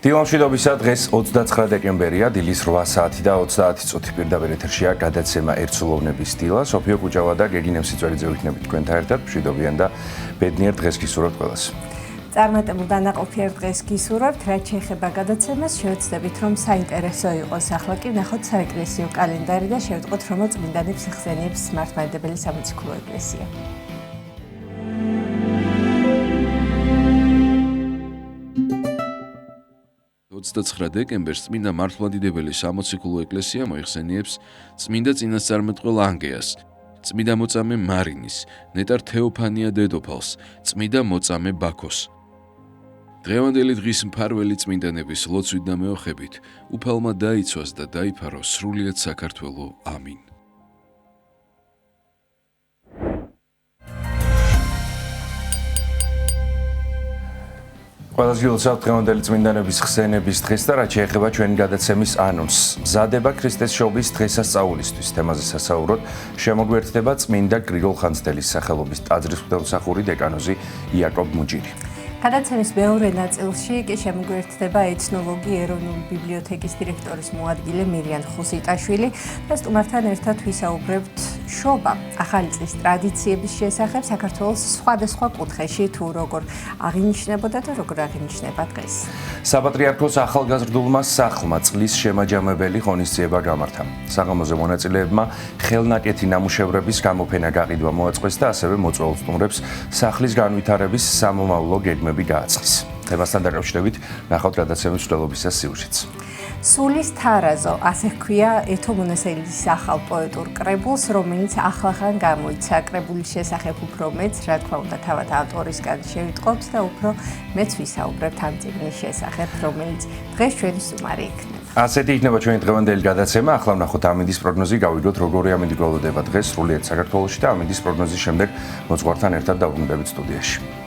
დილამშვიდობისა დღეს 29 დეკემბერია, დილის 8 საათი და 30 წუთი პირდაპირ ეთერშია გადაცემა ერთსულოვნების დილა. სოფიო კუჭავა და გეგინე მსიწვერიძე ვიქნებით თქვენთან ერთად. მშვიდობიან და ბედნიერ დღეს გისურვებთ ყველას. წარმატებულ და ნაყოფიერ დღეს გისურვებთ. რაც შეეხება გადაცემას, შევეცდებით რომ საინტერესო იყოს. ახლა კი ვნახოთ საეკლესიო კალენდარი და შევიტყოთ რომელ წმინდანებს იხსენიებს მართლმადიდებელი სამოციქულო ეკლესია. 29 დეკემბერს წმინდა მართლმადიდებელი სამოციქულო ეკლესია მოიხსენიებს წმინდა წინასწარმეტყველ ანგეას, წმინდა მოწამე მარინის, ნეტარ თეოფანია დედოფალს, წმინდა მოწამე ბაქოს. დღევანდელი დღის მფარველი წმინდანების ლოცვით და მეოხებით უფალმა დაიცვას და დაიფაროს სრულიად საქართველო. ამინ. ყველას გილოცავთ დღევანდელი წმინდანების ხსენების დღეს და რაც შეეხება ჩვენი გადაცემის ანონსს. მზადება ქრისტეს შობის დღესასწაულისთვის. თემაზე სასაუბროდ შემოგვერთდება წმინდა გრიგოლ ხანძთელის სახელობის ტაძრის ღვთისმსახური დეკანოზი იაკობ მუჯირი. გადაცემის მეორე ნაწილში კი შემოგვერთდება ეთნოლოგი ეროვნული ბიბლიოთეკის დირექტორის მოადგილე მირიან ხუსიტაშვილი და სტუმართან ერთად ვისაუბრებთ შობა, ახალი წლის ტრადიციების შესახებ საქართველოს სხვადასხვა კუთხეში თუ როგორ აღინიშნებოდა და როგორ აღინიშნება დღეს. საპატრიარქოს ახალგაზრდულმა სახლმა წლის შემაჯამებელი ღონისძიება გამართა. საღამოზე მონაწილეებმა ხელნაკეთი ნამუშევრების გამოფენა გაყიდვა მოაწყვეს და ასევე მოწვეულ სტუმრებს სახლის განვითარების სამომავლო გეგმები გააცხეს. თემასთან დაკავშირებით ნახავთ გადაცემის მშველობისას სიუჟეტს. სულის თარაზო, ასე ჰქვია ეთო მონასელიძის ახალ პოეტურ კრებულს, რომელიც ახლახან გამოიცა. კრებულის შესახებ უფრო მეც, რა თქმა უნდა, თავად ავტორისგან შევიტყობთ და უფრო მეც ვისაუბრებთ ამ წიგნის შესახებ, რომელიც დღეს ჩვენი სტუმარი იქნება. ასეთი იქნება ჩვენი დღევანდელი გადაცემა. ახლა ვნახოთ ამინდის პროგნოზი, გავიგოთ როგორი ამინდი გველოდება დღეს სრულიად საქართველოში და ამინდის პროგნოზის შემდეგ მოძღვართან ერთად დავბრუნდებით სტუდიაში.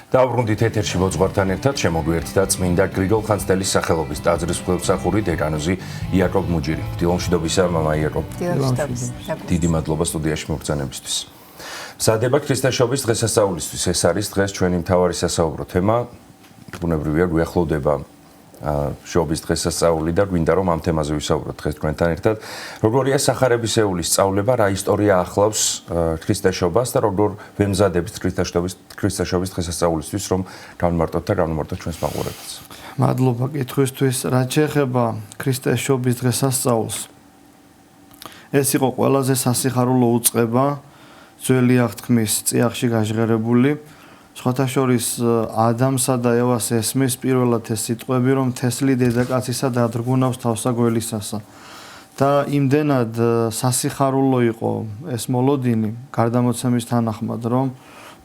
დავბრუნდით ეთერში მოძღვართან ერთად შემოგვიერთდა წმინდა გრიგოლ ხანძთელის სახელობის ტაძრის ღვთისმსახური დეკანოზი იაკობ მუჯირი. დილამშვიდობისა მამა იაკობ. დილამშვიდობისა. დიდი მადლობა სტუდიაში მოგბრძანებისთვის. მზადება ქრისტეს შობის დღესასწაულისთვის. ეს არის დღეს ჩვენი მთავარი სასაუბრო თემა. ბუნებრივია გვიახლოვდება შობის დღესასწაული და გვინდა რომ ამ თემაზე ვისაუბროთ დღეს თქვენთან ერთად. როგორია სახარებისეულის სწავლება, რა ისტორია ახლავს ქრისტეშობას და როგორ ვემზადებით ქრისტეშობის დღესასწაულისთვის, რომ განმარტოთ და განმარტოთ ჩვენს მაყურებელს. მადლობა კითხვისთვის. რაც შეეხება ქრისტეშობის დღესასწაულს, ეს იყო ყველაზე სასიხარულო უწყება ძველი აღთქმის წიაღში გაჟღერებული. სხვათა შორის ადამსა და ევას ესმის პირველად ეს სიტყვები, რომ თესლი დედაკაცისა დაადრგუნავს თავსაგველისასა. და იმდენად სასიხარულო იყო ეს მოლოდინი გარდამოცემის თანახმად, რომ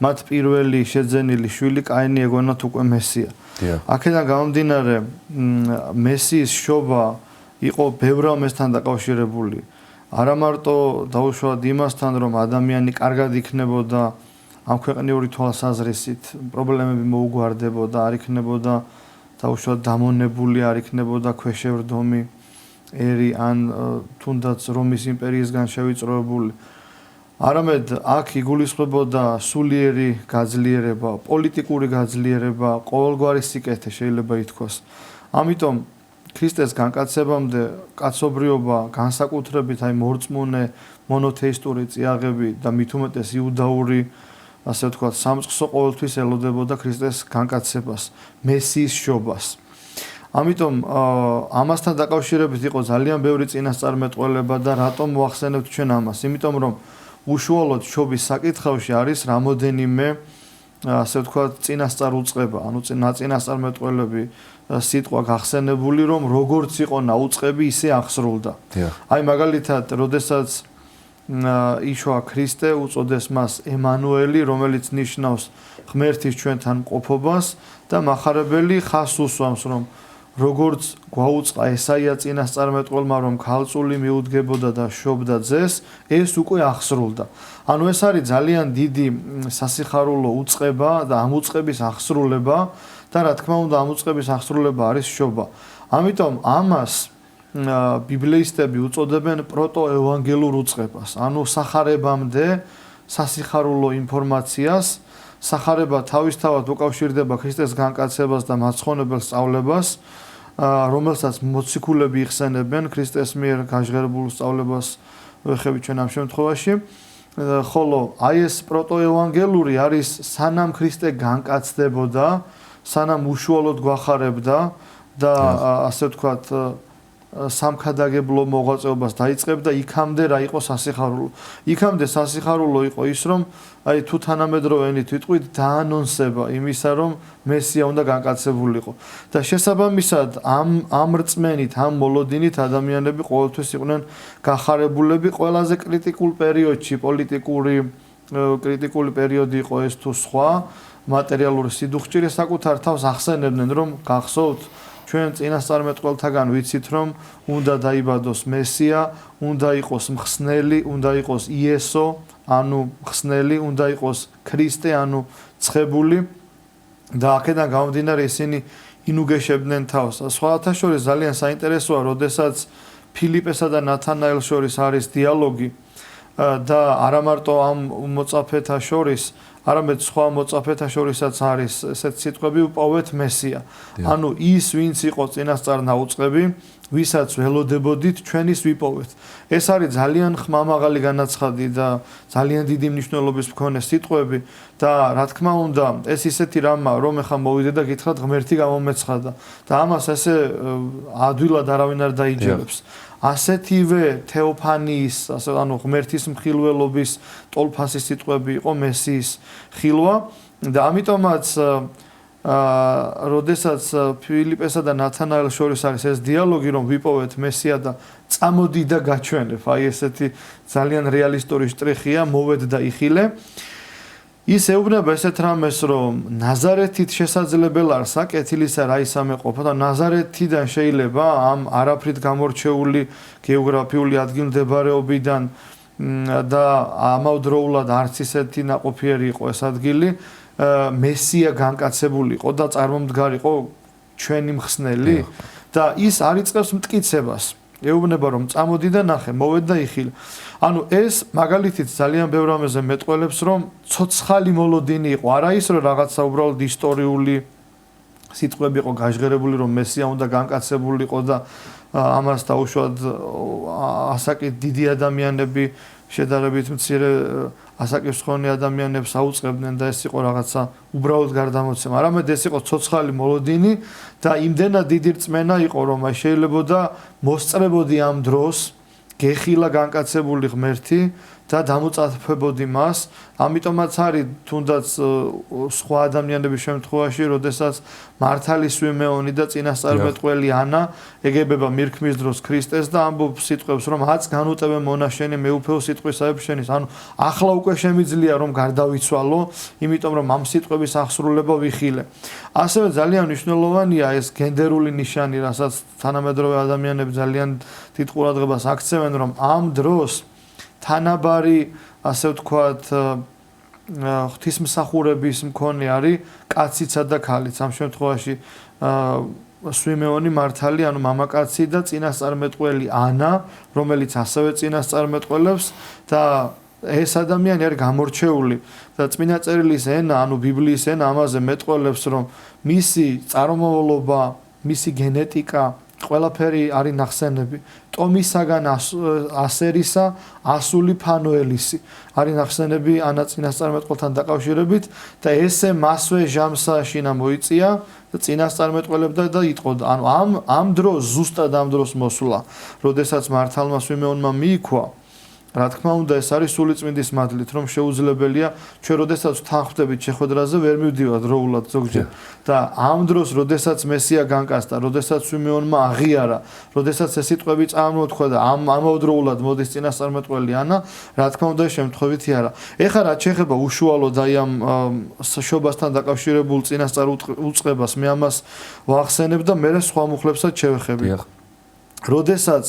მათ პირველი შეძენილი შვილი კაინი ეგონათ უკვე მესია. აქედან გამომდინარე, მესიის შობა იყო ბევრ ამასთან დაკავშირებული. არა მარტო დაუშვათ იმასთან, რომ ადამიანი კარგად იქნებოდა ამ ქვეყნიური თვალსაზრისით, პრობლემები მოუგვარდებოდა, არ იქნებოდა დაუშვათ დამონებული, არ იქნებოდა ქვეშევრდომი ერი ან თუნდაც რომის იმპერიისგან შევიწროებული. არამედ აქ იგულისხმებოდა სულიერი გაძლიერება, პოლიტიკური გაძლიერება, ყოველგვარი სიკეთე შეიძლება ითქვას. ამიტომ ქრისტეს განკაცებამდე კაცობრიობა განსაკუთრებით აი მორწმუნე მონოთეისტური წიაღები და მით უმეტეს იუდაური ასე ვთქვათ სამწყსო ყოველთვის ელოდებოდა ქრისტეს განკაცებას, მესიის შობას. ამიტომ ამასთან დაკავშირებით იყო ძალიან ბევრი წინასწარმეტყველება და რატომ მოახსენებთ ჩვენ ამას? იმიტომ რომ უშუალოდ შობის საკითხავში არის რამოდენიმე ასე ვთქვათ წინასწარუწყება, ანუ წინასწარმეტყველები სიტყვა გახსენებული, რომ როგორც იყო ნაუწყები, ისე აღსრულდა. აი მაგალითად, როდესაც იშვა ქრისტე, უწოდეს მას ემანუელი, რომელიც ნიშნავს ღმერთის ჩვენთან მყოფობას და მახარებელი ხას უსვამს, რომ როგორც გვაუწყა ესაია წინასწარმეტყველმა, რომ ქალწული მიუდგებოდა და შობდა ძეს, ეს უკვე აღსრულდა. ანუ ეს არის ძალიან დიდი სასიხარულო უწყება და ამ უწყების აღსრულება და რა თქმა უნდა ამ უწყების აღსრულება არის შობა. ამიტომ ამას ბიბლიისტები უწოდებენ პროტოევანგელურ უწყებას, ანუ სახარებამდე სასიხარულო ინფორმაციას. სახარება თავისთავად უკავშირდება ქრისტეს განკაცებას და მაცხონებელ სწავლებას, რომელსაც მოციქულები იხსენებენ ქრისტეს მიერ გაჟღერებულ სწავლებას ვეხებით ჩვენ ამ შემთხვევაში. ხოლო აი ეს პროტოევანგელური არის სანამ ქრისტე განკაცდებოდა, სანამ უშუალოდ გვახარებდა და ასე ვთქვათ სამქადაგებლო მოღვაწეობას დაიწყებდა, იქამდე რა იყო სასიხარულო. იქამდე სასიხარულო იყო ის, რომ აი თუ თანამედროვეენით ვიტყვით დაანონსება იმისა, რომ მესია უნდა განკაცებულიყო. და შესაბამისად ამ რწმენით, ამ მოლოდინით ადამიანები ყოველთვის იყვნენ გახარებულები ყველაზე კრიტიკულ პერიოდში, კრიტიკული პერიოდი იყო ეს თუ სხვა, მატერიალური სიდუხჭირე საკუთარ თავს ახსენებდნენ, რომ გახსოვთ ჩვენ წინასწარმეტყველთაგან ვიცით, რომ უნდა დაიბადოს მესია, უნდა იყოს მხსნელი, უნდა იყოს იესო, ანუ მხსნელი, უნდა იყოს ქრისტე, ანუ ცხებული და აქედან გამომდინარე ისინი ინუგეშებდნენ თავს. სხვათა შორის ძალიან საინტერესოა, როდესაც ფილიპესა და ნათანაელს შორის არის დიალოგი და არა მარტო ამ მოწაფეთა შორის, არამედ სხვა მოწაფეთა შორისაც არის ესეთ სიტყვები უპოვეთ მესია. ანუ ის ვინც იყო წინასწარ ნაუწყები, ვისაც ველოდებოდით, ჩვენის ვიპოვეთ. ეს არის ძალიან ხმამაღალი განაცხადი და ძალიან დიდი მნიშვნელობის მქონე სიტყვები და რა თქმა უნდა, ეს ისეთი რამაა, რომ ეხა მოვიდე და გითხრათ ღმერთი გამომეცხადა და ამას ესე ადვილად არავინ არ დაიჯერებს. ასეთივე თეოფანიის, ანუ ღმერთის მხილველობის ტოლფასი სიტყვები იყო მესიის ხილვა და ამიტომაც როდესაც ფილიპესა და ნათანაელს შორის არის ეს დიალოგი, რომ ვიპოვეთ მესია და წამოდი და გაჩვენებ, აი ესეთი ძალიან რეალისტური შტრიხია, მოვედ და იხილე. ის ეუბნება ესეთ რამეს, რომ ნაზარეთით შესაძლებელ არ საკეთილისა რა ისამე ყოფა და ნაზარეთიდან შეიძლება ამ არაფრით გამორჩეული გეოგრაფიული ადგილმდებარეობიდან და ამავდროულად არც ისეთი ნაყოფიერი იყო ეს ადგილი, მესია განკაცებულიყო და წარმომდგარიყო ჩვენი მხსნელი და ის არ იწყებს მტკიცებას. ეუბნება რომ წამოდი და ნახე, მოვედ და იხილე. ანუ ეს მაგალითით ძალიან ბევრ რამეზე მეტყველებს, რომ ცოცხალი მოლოდინი იყო, არა ის რომ რაღაცა უბრალოდ ისტორიული სიტყვები იყო გაჟღერებული, რომ მესია უნდა განკაცებულიყო და ამას დაუშვად ასაკით დიდი ადამიანები შედარებით მცირე ასაკის მქონე ადამიანებს აუწყებდნენ და ეს იყო რაღაცა უბრალოდ გარდამოცემა. არამედ ეს იყო ცოცხალი მოლოდინი და იმდენად დიდი რწმენა იყო, რომ შეიძლებოდა მოსწრებოდი ამ დროს გეხილა განკაცებული ღმერთი და დამოწაფებოდი მას. ამიტომაც არის თუნდაც სხვა ადამიანების შემთხვევაში, როდესაც მართალი სვიმეონი და წინასწარმეტყველი ანა ეგებება მირქმის დროს ქრისტეს და ამბობს სიტყვებს, რომ აც განუტევე მონაშენი მეუფეო სიტყვისაებ შენის. ანუ ახლა უკვე შემიძლია რომ გარდავიცვალო, იმიტომ რომ ამ სიტყვების აღსრულება ვიხილე. ასევე ძალიან მნიშვნელოვანია ეს გენდერული ნიშანი, რასაც თანამედროვე ადამიანები ძალიან დიდ ყურადღებას აქცევენ, რომ ამ დროს თანაბარი, ასე ვთქვათ, ღვთისმსახურების მქონე არის კაციცა და ქალიც. ამ შემთხვევაში სვიმეონი მართალი, ანუ მამაკაცი და წინასწარმეტყველი ანა, რომელიც ასევე წინასწარმეტყველებს და ეს ადამიანი არის გამორჩეული და წმინდა წერილის ენა, ანუ ბიბლიის ენა ამაზე მეტყველებს, რომ მისი წარმომავლობა, მისი გენეტიკა ყველაფერი არის ნახსენები. ტომისაგან ასერისა, ასული ფანოელისი არის ნახსენები ანა წინასწარმეტყველთან დაკავშირებით და ესე მასვე ჟამსა შინა მოიწია და წინასწარმეტყველებდა და იტყოდა. ანუ ამ დროს ზუსტად ამ დროს მოსულა, როდესაც მართალმა სვიმეონმა მიიქვა, რა თქმა უნდა ეს არის სულიწმინდის მადლით, რომ შეუძლებელია ჩვენ როდესაც თანხმდებით შეხვედრაზე ვერ მივდივართ დროულად ზოგჯერ და ამ დროს როდესაც მესია განკაცდა, როდესაც სვიმეონმა აღიარა, როდესაც ეს სიტყვები წარმოთქვა და ამავდროულად მოდის წინასწარმეტყველი ანა, რა თქმა უნდა შემთხვევითი არა. ეხლა რაც შეეხება უშუალოდ აი ამ შობასთან დაკავშირებულ წინასწარ უწყებას, მე ამას ვახსენებ და მე სხვა მუხლებსაც შევეხები. როდესაც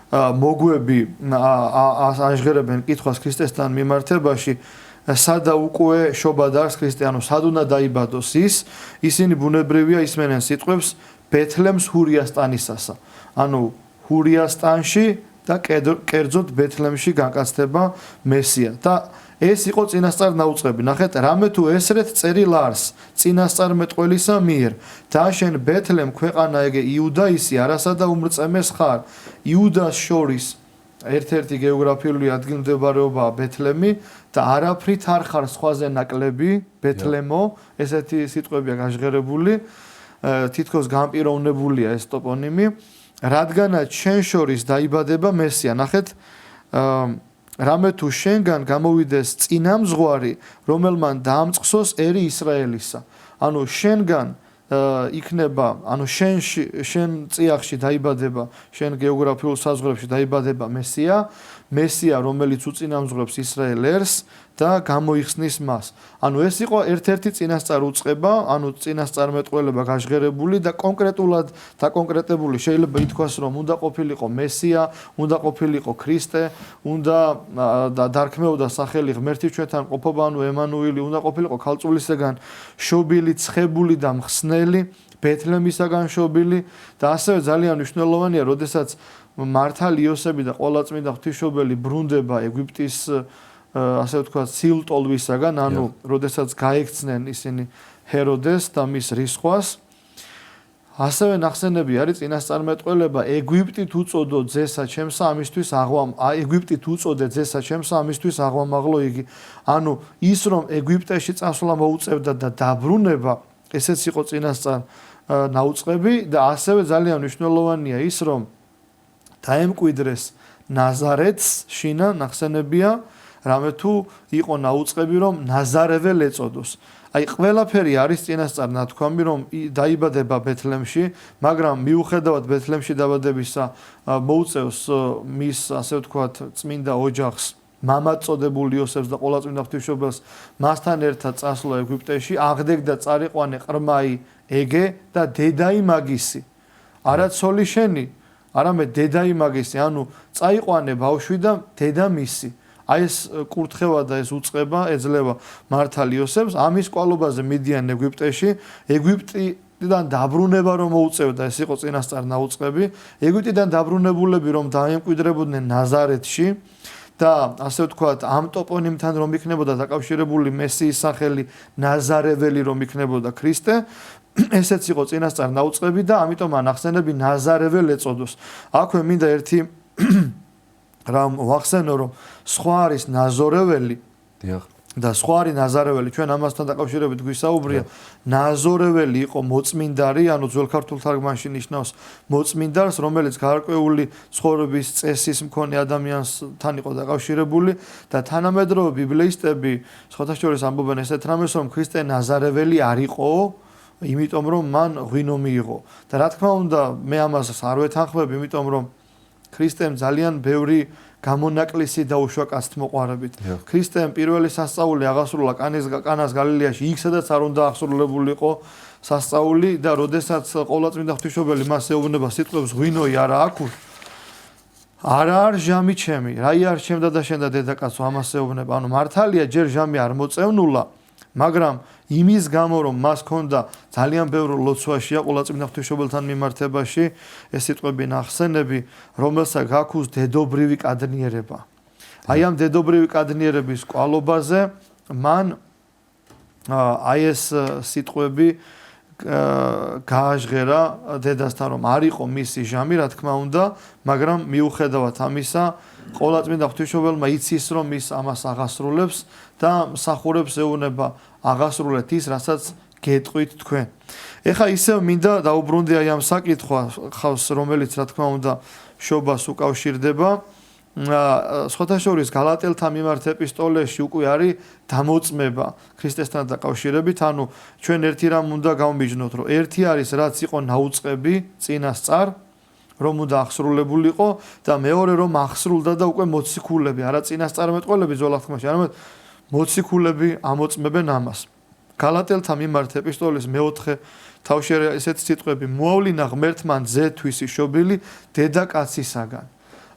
მოგვები აჟღერებენ კითხვას ქრისტესთან მიმართებაში, სადა უკვე შობა დარს ქრისტიანო, სად უნდა დაიბადოს ისინი ბუნებრივია ისმენენ სიტყვებს ბეთლემს ჰურიასტანისასა. ანუ ჰურიასტანში და კერძოდ ბეთლემში განკაცდება მესია და ეს იყო წინასწარ დაუწყები. ნახეთ, რამე თუ ესრეთ წერილ არს წინასწარმეტყველისა მიერ, დააშენ ბეთლემ ქვეყანა ეგე იუდაისი არასა და უმრწემეს ხარ. იუდას შორის ერთ-ერთი გეოგრაფიული ადგილმდებარეობაა ბეთლემი და არაფრით არ ხარ სხვაზე ნაკლები ბეთლემო, ესეთი სიტყვებია გაჟღერებული, თითქოს განპიროვნებულია ეს ტოპონიმი, რადგანაც შენ შორის დაიბადება მესია. ნახეთ, რამე თუ შენგან გამოვიდეს წინამძღვარი, რომელმან დაამწყსოს ერი ისრაელისა. ანუ შენგან იქნება, ანუ შენ წიაღში დაიბადება, შენ გეოგრაფიულ საზღვრებში დაიბადება მესია, რომელიც უწინამძღვრებს ისრაელ ერს და გამოიხსნის მას. ანუ ეს იყო ერთ-ერთი წინასწარ უწყება, ანუ წინასწარმეტყველება გაჟღერებული და კონკრეტულად დაკონკრეტებული. შეიძლება ითქვას, რომ უნდა ყოფილიყო მესია, უნდა ყოფილიყო ქრისტე, უნდა დარქმეოდა სახელი ღმერთი ჩვენთან ყოფობა, ანუ ემანუილი, უნდა ყოფილიყო ქალწულისაგან შობილი, ცხებული და მხსნელი, ბეთლემისაგან შობილი და ასევე ძალიან მნიშვნელოვანია, როდესაც მართალი იოსები და ყოვლადწმინდა ღვთისმშობელი ბრუნდება ეგვიპტის ასე ვთქვათ სიულტოლვისაგან, ანუ როდესაც გაექცნენ ისინი ჰეროდეს და მის რისხვას. ასევე ნახსენები არის წინასწარმეტყველება ეგვიპტით უწოდო ძესა ჩემსა ამისთვის ეგვიპტით უწოდე ძესა ჩემსა ამისთვის აღვამაღლო იგი. ანუ ის რომ ეგვიპტეში წასვლა მოუწევდა და დაბრუნება, ესეც იყო წინასწარ ნაუწყები და ასევე ძალიან მნიშვნელოვანია ის რომ დაემკვიდრეს ნაზარეთს შინა ნახსენებია, რამე თუ იყო ნაუწყები რომ ნაზარეველ ეწოდოს. აი ყველაფერი არის წინასწარ ნათქვამი რომ დაიბადება ბეთლემში, მაგრამ მიუხედავად ბეთლემში დაბადებისა მოუწევს მის ასე ვთქვათ წმინდა ოჯახს მამაწოდებული იოსებს და ყოვლადწმინდა ღვთისმშობელს მასთან ერთად წასვლა ეგვიპტეში, აღდეგდა წარიყვანე ყრმაი ეგე და დედაი მაგისი. არა ცოლი შენი, არამედ დედაი მაგისი, ანუ წაიყვანე ბავშვი და დედა მისი. აი ეს კურთხევა და ეს უწყება ეძლევა მართალ იოსებს, ამის კვალობაზე მიდიან ეგვიპტეში, ეგვიპტიდან დაბრუნება რომ მოუწევდა, ეს იყო წინასწარ ნაუწყები, ეგვიპტიდან დაბრუნებულები რომ დაემკვიდრებოდნენ ნაზარეთში და ასე ვთქვათ, ამ ტოპონიმთან რომ იქნებოდა დაკავშირებული მესიის სახელი ნაზარეველი რომ იქნებოდა ქრისტე ესეც იყო წინასწარ დაუწყები და ამიტომ მან ახსენები ნაზარეველ ეწოდოს. აქვე მინდა ერთი რამ ვახსენო, რომ სხვა არის ნაზორეველი და სხვა არის ნაზარეველი. ჩვენ ამასთან დაკავშირებით გვისაუბრია. ნაზორეველი იყო მოწმინდარი, ანუ ძველ ქართულ თარგმანში ნიშნავს მოწმინდარს, რომელიც გარკვეული ცხოვრების წესის მქონე ადამიანთან იყო დაკავშირებული და თანამედროვე ბიბლიისტები სხვათა შორის ამბობენ ესეთ რამეს, რომ ქრისტე ნაზარეველი არ იყო, იმიტომ რომ მან ღვინო მიიღო. და რა თქმა უნდა, მე ამას არ ვეთანხმებ, იმიტომ რომ ქრისტემ ძალიან ბევრი გამონაკლისი დაუშვა კაცთ მოყვარებით. ქრისტემ პირველი სასწაული აღასრულა კანას გალილეაში, იქ სადაც არ უნდა აღსრულებულიყო სასწაული და როდესაც ყოვლადწმინდა ღვთისმშობელი მას ეუბნება სიტყვებს ღვინოი არა აქურ. არა არ ჟამი ჩემი, რა იარჩემდა და შენ და დედაკაცო ამას ეუბნება. ანუ მართალია ჯერ ჟამი არ მოწევნულა, მაგრამ იმის გამო რომ მას ჰქონდა ძალიან ბევრი ლოცვაშია ყოვლადწმინდა ღვთისმშობელთან მიმართებაში, ეს სიტყვები ნახსენები, რომელსაც გაქვს დედობრივი კადნიერება. აი ამ დედობრივი კადნიერების კვალობაზე მან აი ეს სიტყვები გააჟღერა დედასთან, რომ არ იყო მისი ჟამი, რა თქმა უნდა, მაგრამ მიუხედავად ამისა, ყოვლადწმინდა ღვთისმშობელმა იცის, რომ ის ამას აღასრულებს და მსახურებს ეუბნება აღასრულეთ ის, რასაც გეტყვით თქვენ. ეხა ისევ მინდა დაუბრუნდე აი ამ საკითხავს, რომელიც რა თქმა უნდა შობას უკავშირდება. სხვათა შორის გალატელთა მიმართ ეპისტოლეში უკვე არის დამოწმება ქრისტესთან დაკავშირებით, ანუ ჩვენ ერთი რამ უნდა გავმიჯნოთ, რომ ერთი არის რაც იყო ნაუწყები წინასწარ, რომ უნდა აღსრულებულიყო და მეორე რომ აღსრულდა და უკვე მოციქულები, არა წინასწარმეტყველები ძველ აღთქმაში, არამედ მოციქულები ამოწმებენ ამას. გალატელთა მიმართ ეპისტოლის მეოთხე თავში ესეთი სიტყვები: მოავლინა ღმერთმა ძეთვისი შობილი დედაკაცისაგან.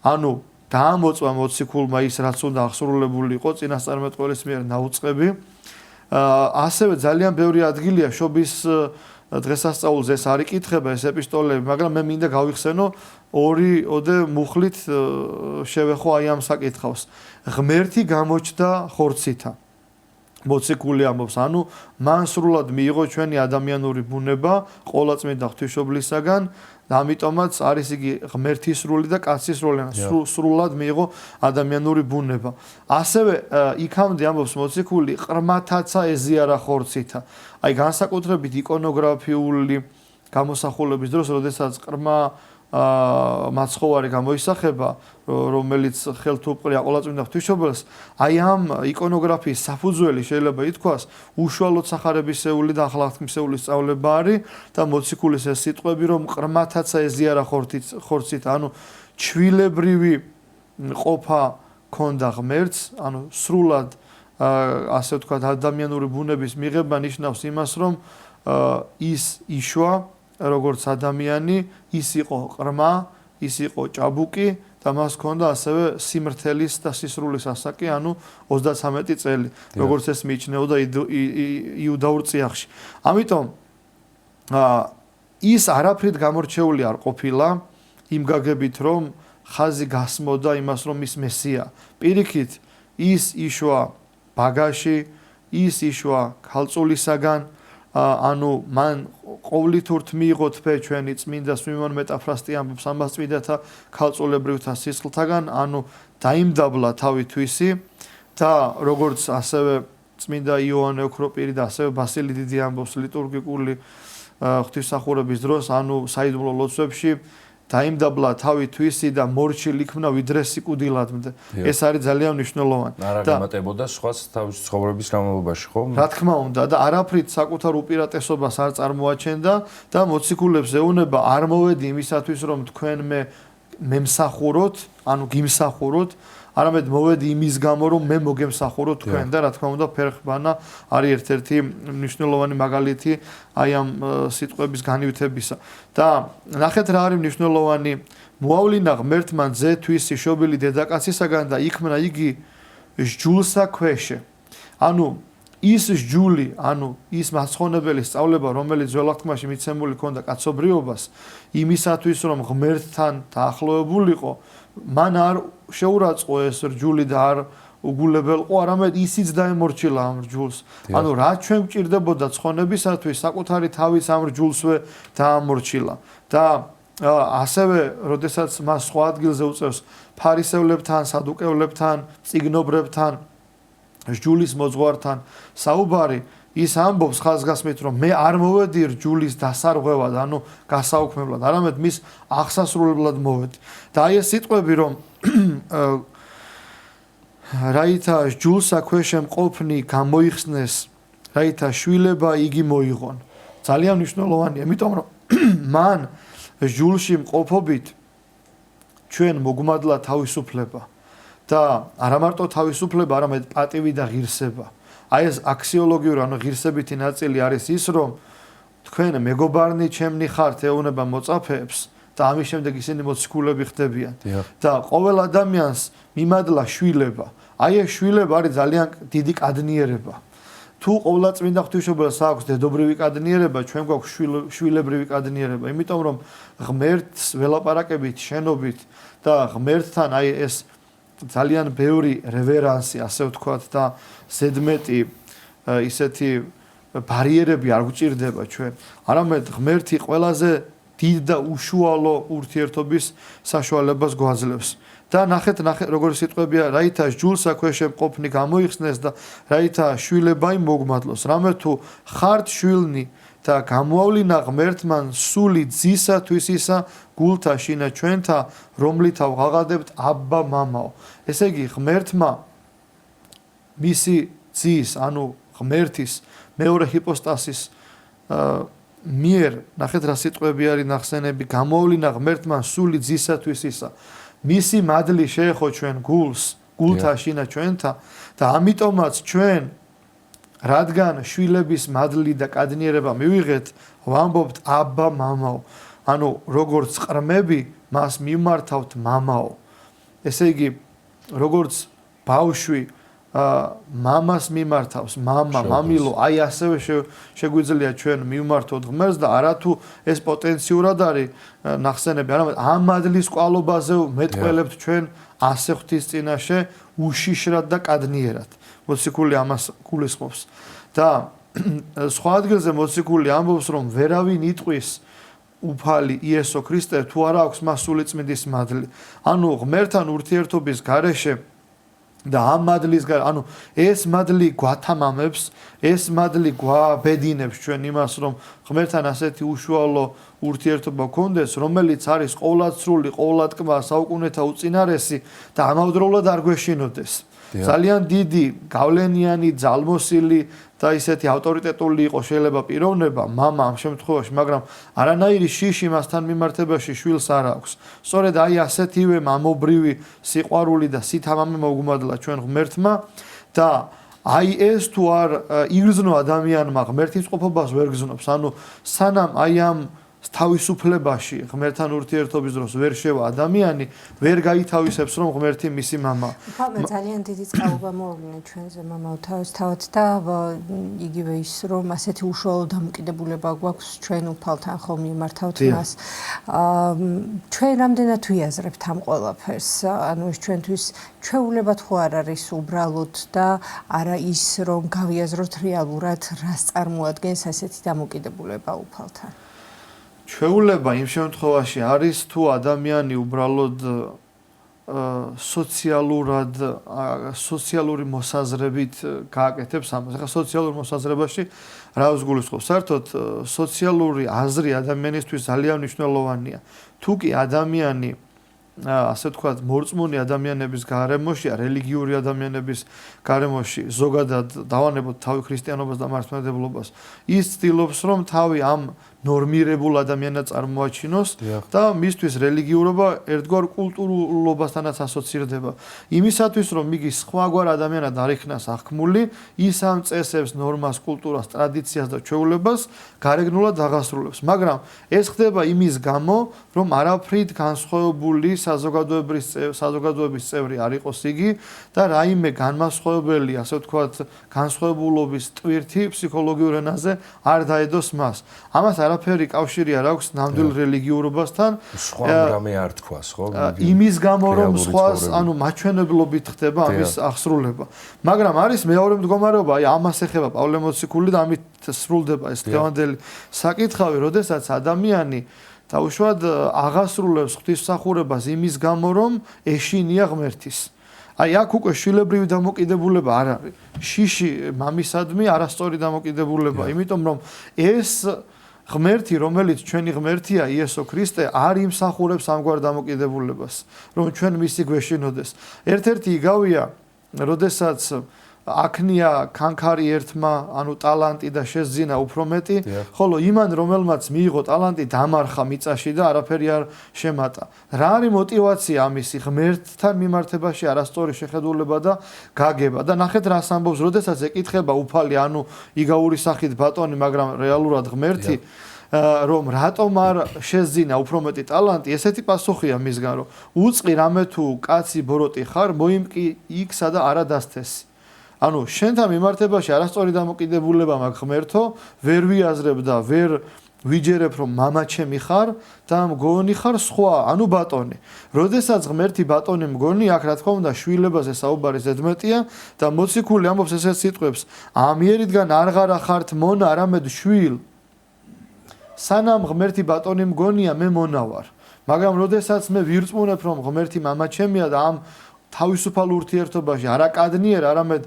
ანუ დაამოწმა მოციქულმა ის, რაც უნდა აღსრულებულიყო წინასწარმეტყველის მიერ ნაუწყები. ასევე ძალიან ბევრი ადგილია შობის დღესასწაულზე ეს არ იკითხება ეს ეპისტოლები, მაგრამ მე მინდა გავიხსენო ორი მუხლით შევეხო აი ამ საკითხავს. ღმერთი გამოჩნდა ხორცითა. მოციქული ამბობს, ანუ მან სრულად მიიღო ჩვენი ადამიანური ბუნება ყოვლადწმინდა ღვთისმშობლისაგან და ამიტომაც არის იგი ღმერთისრული და კაცისრული, სრულად მიიღო ადამიანური ბუნება. ასევე იქამდე ამბობს მოციქული, ყრმათაცა ეზიარა ხორცითა. აი განსაკუთრებით იკონოგრაფიული გამოსახულების დროს, როდესაც ყრმა მაცხოვარი გამოისახება, რომელიც ხელთ უპყრია ყოვლადწმინდა ღვთისმშობელს, აი ამ იკონოგრაფიის საფუძველი შეიძლება ითქვას უშუალოდ სახარებისეული და ახალგაზრდისეული სწავლება არის და მოციქულის ეს სიტყვები, რომ ყრმათაცა ეზიარა ხორცით, ანუ ჩვილებრივი ყოფა ქონდა ღმერთს, ანუ სრულად ასე ვთქვათ ადამიანური ბუნების მიღება ნიშნავს იმას, რომ ის იშვა როგორც ადამიანი, ის იყო ყრმა, ის იყო ჭაბუკი და მას ჰქონდა ასევე სიმრთელის და სისრულის ასაკი, ანუ 33 წელი, როგორც ეს მიიჩნეოდა იუდაურ წიაღში. ამიტომ ის არაფრით გამორჩეული არ ყოფილა იმ გაგებით, რომ ხაზი გასმოდა იმას, რომ ის მესია. პირიქით, ის იშვა ბაგაში, ის იშვა ქალწულისაგან, ანუ მან ყოვლითურთ მიიღო თვე ჩვენი წმინდა სვიმონ მეტაფრასტი ამბობს ამას წმინდათა ქალწულებრივთა სისხლთაგან, ანუ დაიმდაბლა თავი თვისი და როგორც ასევე წმინდა იოანე ოქროპირი და ასევე ბასილი დიდი ამბობს ლიტურგიკული ღვთისმსახურების დროს, ანუ საიდუმლო ლოცვებში დაიმდაბლა თავი თვისი და მორჩილ იქმნა ვიდრე სიკვდილადმდე. ეს არის ძალიან მნიშვნელოვანი. არა დამატებოდა სხვას თავის ცხოვრების განმავლობაში, ხო? რა თქმა უნდა და არაფრით საკუთარ უპირატესობას არ წარმოაჩენდა და მოციქულებს ეუბნება არ მოვედი იმისათვის, რომ თქვენ მემსახუროთ, ანუ გიმსახუროთ, არამედ მოვედი იმის გამო, რომ მე მოგემსახუროთ თქვენ და რა თქმა უნდა ფერხბანა არის ერთ-ერთი მნიშვნელოვანი მაგალითი აი ამ სიტყვების განივითებისა. და ნახეთ რა არის მნიშვნელოვანი, მოავლინა ღმერთმა ძეთვისი შობილი დედაკაცისაგან და იქმნა იგი სჯულსა ქვეშე. ანუ ის სჯული, ანუ ის მაცხონებელი სწავლება, რომელიც ძველ აღთქმაში მიცემული ქონდა კაცობრიობას, იმისათვის რომ ღმერთთან დაახლოებულიყო, მან არ შეურაცხო ეს სჯული და არ უგულებელყო, არამედ ისიც დაემორჩილა ამ რჯულს. ანუ რა ჩვენ გვჭირდებოდა ცხონებისათვის, საკუთარი თავის ამ რჯულსვე დაამორჩილა. და ასევე, როდესაც მას სხვა ადგილზე უწევს ფარისევლებთან, სადუკევლებთან, წიგნობრებთან, რჯულის მოძღვართან საუბარი, ის ამბობს ხაზგასმით, რომ მე არ მოვედი რჯულის დასარღვევად, ანუ გასაუქმებლად, არამედ მის აღსასრულებლად მოვედი. და აი ეს სიტყვები, რომ რაითა რჯულსა ქვეშემყოფნი გამოიხსნეს, რაითა შვილება იგი მოიღონ. ძალიან მნიშვნელოვანია, იმიტომ რომ მან რჯულში მყოფობით ჩვენ მოგმადლა თავისუფლება და არა მარტო თავისუფლება, არამედ პატივი და ღირსება. აი ეს აქსიოლოგიური, ანუ ღირსებითი ნაწილი არის ის, რომ თქვენ მეგობარნი ჩემნი ხართ ეუბნება მოწაფეებს და ამის შემდეგ ისინი მოციქულები ხდებიან. და ყოველ ადამიანს მიმადლა შვილება. აი ეს შვილება არის ძალიან დიდი კადნიერება. თუ ყოვლადწმინდა ღვთისმშობელს აქვს დედობრივი კადნიერება, ჩვენ გვაქვს შვილებრივი კადნიერება, იმიტომ რომ ღმერთს ველაპარაკებით, შენობით და ღმერთთან აი ეს ძალიან ბევრი რევერანსი, ასე ვთქვათ, და ზედმეტი ისეთი ბარიერები არ გვჭირდება ჩვენ, არამედ ღმერთი ყველაზე დიდ და უშუალო ურთიერთობის საშუალებას გვაძლევს. და ნახეთ როგორი სიტყვებია, რაითა რჯულსა ქვეშემყოფნი გამოიხსნეს და რაითა შვილება მოგმადლოს. რამე თუ ხართ შვილნი და გამოავლინა ღმერთმან სული ძისათვის ისა გულთა შინა ჩვენთა, რომლითავ ღაღადებთ აბა მამაო. ესე იგი ღმერთმა მისი ძის, ანუ ღმერთის მეორე ჰიპოსტასის მიერ, ნახეთ რა სიტყვები არის ნახსენები, გამოავლინა ღმერთმან სული ძისათვის ისა. მისი მადლი შეეხო ჩვენ გულს, გულთა შინა ჩვენთა და ამიტომაც ჩვენ, რადგან შვილების მადლი და კადნიერება მივიღეთ, ვამბობთ აბა მამაო. ანუ როგორც ყრმები მას მიმართავთ მამაო. ესე იგი, როგორც ბავშვი მამას მიმართავს, მამა, მამილო, აი ასევე შეგვიძლია ჩვენ მივმართოთ ღმერთს და არათუ ეს პოტენციურად არის ნახსენები, არამედ ამ მადლის კვალობაზე მეტყველებთ ჩვენ ასე ღვთის წინაშე უშიშრად და კადნიერად. მოციქული ამას გულისხმობს. და სხვა ადგილზე მოციქული ამბობს, რომ ვერავინ იტყვის უფალი იესო ქრისტე თუ არა აქვს მას სულიწმინდის მადლი. ანუ ღმერთთან ურთიერთობის გარეშე და ამ მადლის ანუ ეს მადლი გვათამამებს, ეს მადლი გვაბედინებს ჩვენ იმას, რომ ღმერთთან ასეთი უშუალო ურთიერთობა გქონდეს, რომელიც არის ყოვლადსრული, ყოვლადკმა, საუკუნეთა უწინარესი და ამავდროულად არ გვეშინოდეს. ძალიან დიდი, გავლენიანი, ძალმოსილი და ისეთი ავტორიტეტული იყო შეიძლება პიროვნება, მამა ამ შემთხვევაში, მაგრამ არანაირი შიში მასთან მიმართებაში შვილს არ აქვს. სწორედ აი ასეთივე მამობრივი სიყვარული და სითამამე მოგმადლა ჩვენ ღმერთმა და აი ეს თუ არ იგრძნო ადამიანმა ღმერთის ყოფობას ვერ გრძნობს. ანუ სანამ აი ამ თავისუფლებაში ღმერთთან ურთიერთობის დროს ვერ შევა ადამიანი, ვერ გაითავისებს რომ ღმერთი მისი მამა. უფალმა ძალიან დიდი წყალობა მოუვლინა ჩვენზე მამაო თავისთავად და იგივე ის რომ ასეთი უშუალო დამოკიდებულება გვაქვს ჩვენ უფალთან ხომ მიმართავთ მას. ჩვენ რამდენად ვიაზრებთ ამ ყველაფერს? ანუ ეს ჩვენთვის ჩვეულებად ხო არ არის უბრალოდ და არა ის რომ გავიაზროთ რეალურად რას წარმოადგენს ასეთი დამოკიდებულება უფალთან. ჩვეულება იმ შემთხვევაში არის თუ ადამიანი უბრალოდ სოციალური მოსაზრებით გააკეთებს ამას. ახლა სოციალურ მოსაზრებაში რა ვსგულისხმობ? საერთოდ სოციალური აზრი ადამიანისთვის ძალიან მნიშვნელოვანია. თუ კი ადამიანი ასე ვთქვათ, მორწმუნე ადამიანების გარემოშია, რელიგიური ადამიანების გარემოში, ზოგადად დავანებოთ თავი ქრისტიანობას და მართლმადიდებლობას, ის ცდილობს, რომ თავი ამ ნორმირებულ ადამიანად წარმოაჩინოს და მისთვის რელიგიურობა ერთგვარ კულტურულობასთანაც ასოცირდება. იმისათვის, რომ იგი სხვაგვარ ადამიანად არ იქნას აღქმული, ის ამ წესებს, ნორმას, კულტურას, ტრადიციას და ჩვეულებას გარეგნულად აღასრულებს. მაგრამ ეს ხდება იმის გამო, რომ არაფრით განსხვავებული საზოგადოების წევრი არ იყოს იგი და რაიმე განმასხვავებელი, ასე ვთქვათ, განსხვავებულობის ტვირთი ფსიქოლოგიურ ენაზე არ დაედოს მას. ამას არაფერი კავშირი არ აქვს ნამდვილ რელიგიურობასთან. სხვა რამე არ თქვას, ხო? იმის გამო რომ სხვას, მაჩვენებლობით ხდება ამის აღსრულება. მაგრამ არის მეორე მდგომარეობა, ამას ეხება პავლე მოციქული და ამით სრულდება ეს დღევანდელი საკითხავი, როდესაც ადამიანი თავშევად აღასრულებს ღვთისმსახურებას იმის გამო, რომ ეშინია ღმერთის. აქ უკვე შვილებრივი დამოკიდებულება არ არის. შიში მამისადმი არასწორი დამოკიდებულება, იმიტომ რომ ეს ღმერთი, რომელიც ჩვენი ღმერთია, იესო ქრისტე, არ იმსახურებს ამგვარ დამოკიდებულებას, რომ ჩვენ მისი გვეშინოდეს. ერთ-ერთი იგავია, როდესაც აქნია კანქარი ერთმა, ტალანტი და შეძინა უფრო მეტი, ხოლო იმან რომელმაც მიიღო ტალანტი დამარხა მიწაში და არაფერი არ შემატა. რა არის мотиваცია ამისი ღმერთთან მიმართებაში არასწორი შეხედულება და გაგება და ნახეთ რას ამბობს, როდესაც ეკითხება უფალი, იგაური სახით ბატონი, მაგრამ რეალურად ღმერთი, რომ რატომ არ შეძინა უფრო მეტი ტალანტი, ესეთი პასუხია მისგან, რომ უწყი რამე თუ კაცი ბოროტი ხარ, მოიმკი იქსა და არა დასთესი. შენთან მიმართებაში არასწორი დამოკიდებულება მაქვს ღმერთო, ვერ ვიაზრებ და ვერ ვიჯერებ რომ მამაჩემი ხარ და მგონი ხარ სხვა, ბატონი. როდესაც ღმერთი ბატონი მგონი, აქ რა თქმა უნდა შვილებაზე საუბარი ზედმეტია და მოციქული ამბობს ესეთ სიტყვებს: ამიერიდან არღარა ხართ მონა, არამედ შვილ. სანამ ღმერთი ბატონი მგონია, მე მონა ვარ. მაგრამ როდესაც მე ვირწმუნებ რომ ღმერთი მამაჩემია და ამ თავისუფალ ურთიერთობაში არა კადნიერ, არამედ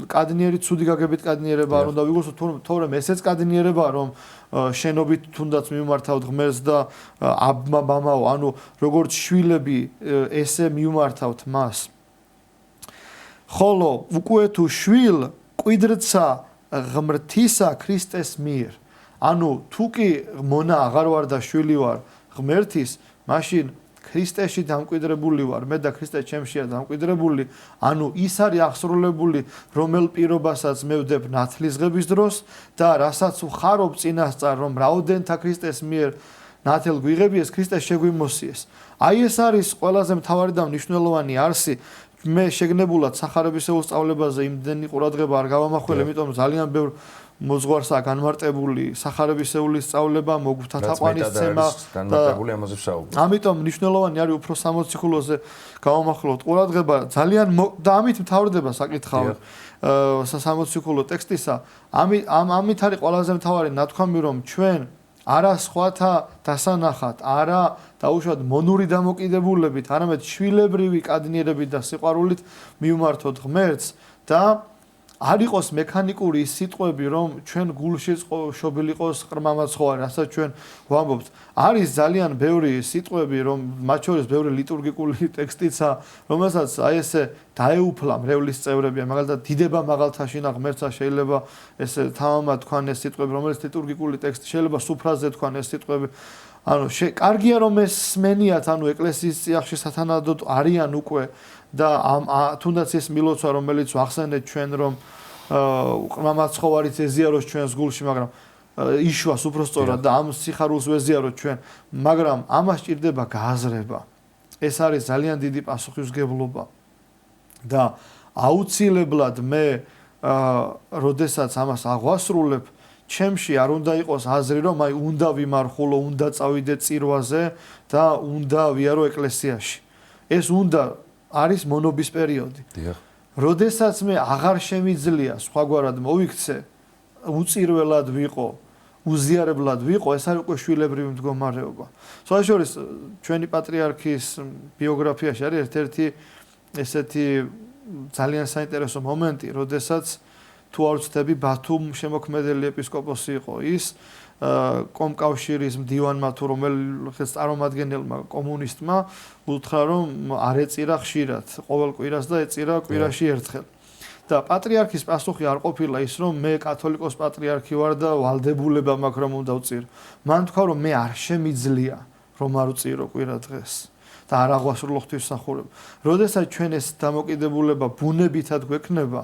კადნიერი ცუდი გაგებით კადნიერება არ უნდა ვიგოს, თორემ ესეც კადნიერებაა, რომ შენობით თუნდაც მიმართავთ ღმერთს და აბმა ბამაო, როგორც შვილები ესე მიმართავთ მას. ხოლო უკვე თუ შვილ კვიდრცა ღმრთისა ქრისტეს მიერ. თუ კი მონა აღარ ვარ და შვილი ვარ ღმერთის, მაშინ ქრისტეში დამკვიდრებული ვარ, მე და ქრისტე ჩემშია დამკვიდრებული, ის არის აღსრულებული, რომელ პირობასაც მე ვდებ ნათლისღების დროს და რასაც ვხარობ წინასწარ, რომ რაოდენთა ქრისტეს მიერ ნათელ გვიღები, ეს ქრისტეს შეგვიმოსიეს. ეს არის ყველაზე მთავარი და მნიშვნელოვანი არსი. მე შეგნებულად სახარებისეულ სწავლებაზე იმდენი ყურადღება არ გავამახვილე, იმიტომ ძალიან ბევრ მოძღვარს აქვს განმარტებული სახარებისეული სწავლება, მოგვთა თაყვანისცემა და ამიტომ მნიშვნელოვანი არის უფრო სამოციქულოზე გავამახვილოთ ყურადღება, ძალიან და ამით მთავრდება საკითხავი სამოციქულო ტექსტისა. ამით არის ყველაზე მთავარი ნათქვამი, რომ ჩვენ არა სხვათა დასანახად, არა დაუშვათ მონური დამოკიდებულებით, არამედ შვილებრივი კადნიერებით და სიყვარულით მივმართოთ ღმერთს და არ იყოს მექანიკური სიტყვები, რომ ჩვენ გულში შობილი იყოს ყრმამაცხოვარი, რასაც ჩვენ ვამბობთ. არის ძალიან ბევრი სიტყვები, რომ მათ შორის ბევრი ლიტურგიკული ტექსტიცა, რომელსაც ესე დაეუფლა მრევლის წევრებია, მაგალითად დიდება მაღალთაშინა ღმერთსა შეიძლება ესე თამამად თქვან ეს სიტყვები, რომელიც ლიტურგიკული ტექსტი შეიძლება სუფრაზე თქვან ეს სიტყვები. კარგია რომ ეს სმენიათ, ეკლესიის წიაღში სათანადოდ არიან უკვე და თუნდაც ეს მილოცვა, რომელიც ახსენეთ ჩვენ, რომ ყრმამაცხოვარიც ეზიაროს ჩვენს გულში, მაგრამ იშვას უბრალოდ და ამ სიხარულს ვეზიაროთ ჩვენ, მაგრამ ამას ჭირდება გააზრება. ეს არის ძალიან დიდი პასუხისმგებლობა და აუცილებლად მე როდესაც ამას აღვასრულებ, ჩემში არ უნდა იყოს აზრი, რომ უნდა ვიმარხულო, უნდა წავიდე წირვაზე და უნდა ვიარო ეკლესიაში. ეს უნდა არის მონობის პერიოდი. როდესაც მე აღარ შემიძლია სხვაგვარად მოვიქცე, უწირველად ვიყო, უზიარებლად ვიყო, ეს არის უკვე შვილებრივი მდგომარეობა. სხვაშორის ჩვენი პატრიარქის ბიოგრაფიაში არის ერთ-ერთი ესეთი ძალიან საინტერესო მომენტი, როდესაც თუ არ ვცდები, ბათუმ შემოქმედელი ეპისკოპოსი იყო ის, კომკავშირის მდივანმა თუ რომელიღაც წარმომადგენელმა კომუნისტმა უთხრა, რომ არ ეწირა ხშირად, ყოველ კვირას და ეწირა კვირაში ერთხელ. და პატრიარქის პასუხი არ ყოფილა ის, რომ მე კათოლიკოს პატრიარქი ვარ და ვალდებულება მაქვს რომ უნდა ვწირო. მან თქვა, რომ მე არ შემიძლია რომ არ ვწირო კვირა დღეს და არ აღვასრულო ღვთისმსახურება. როდესაც ჩვენ ეს დამოკიდებულება ბუნებითად გვექნება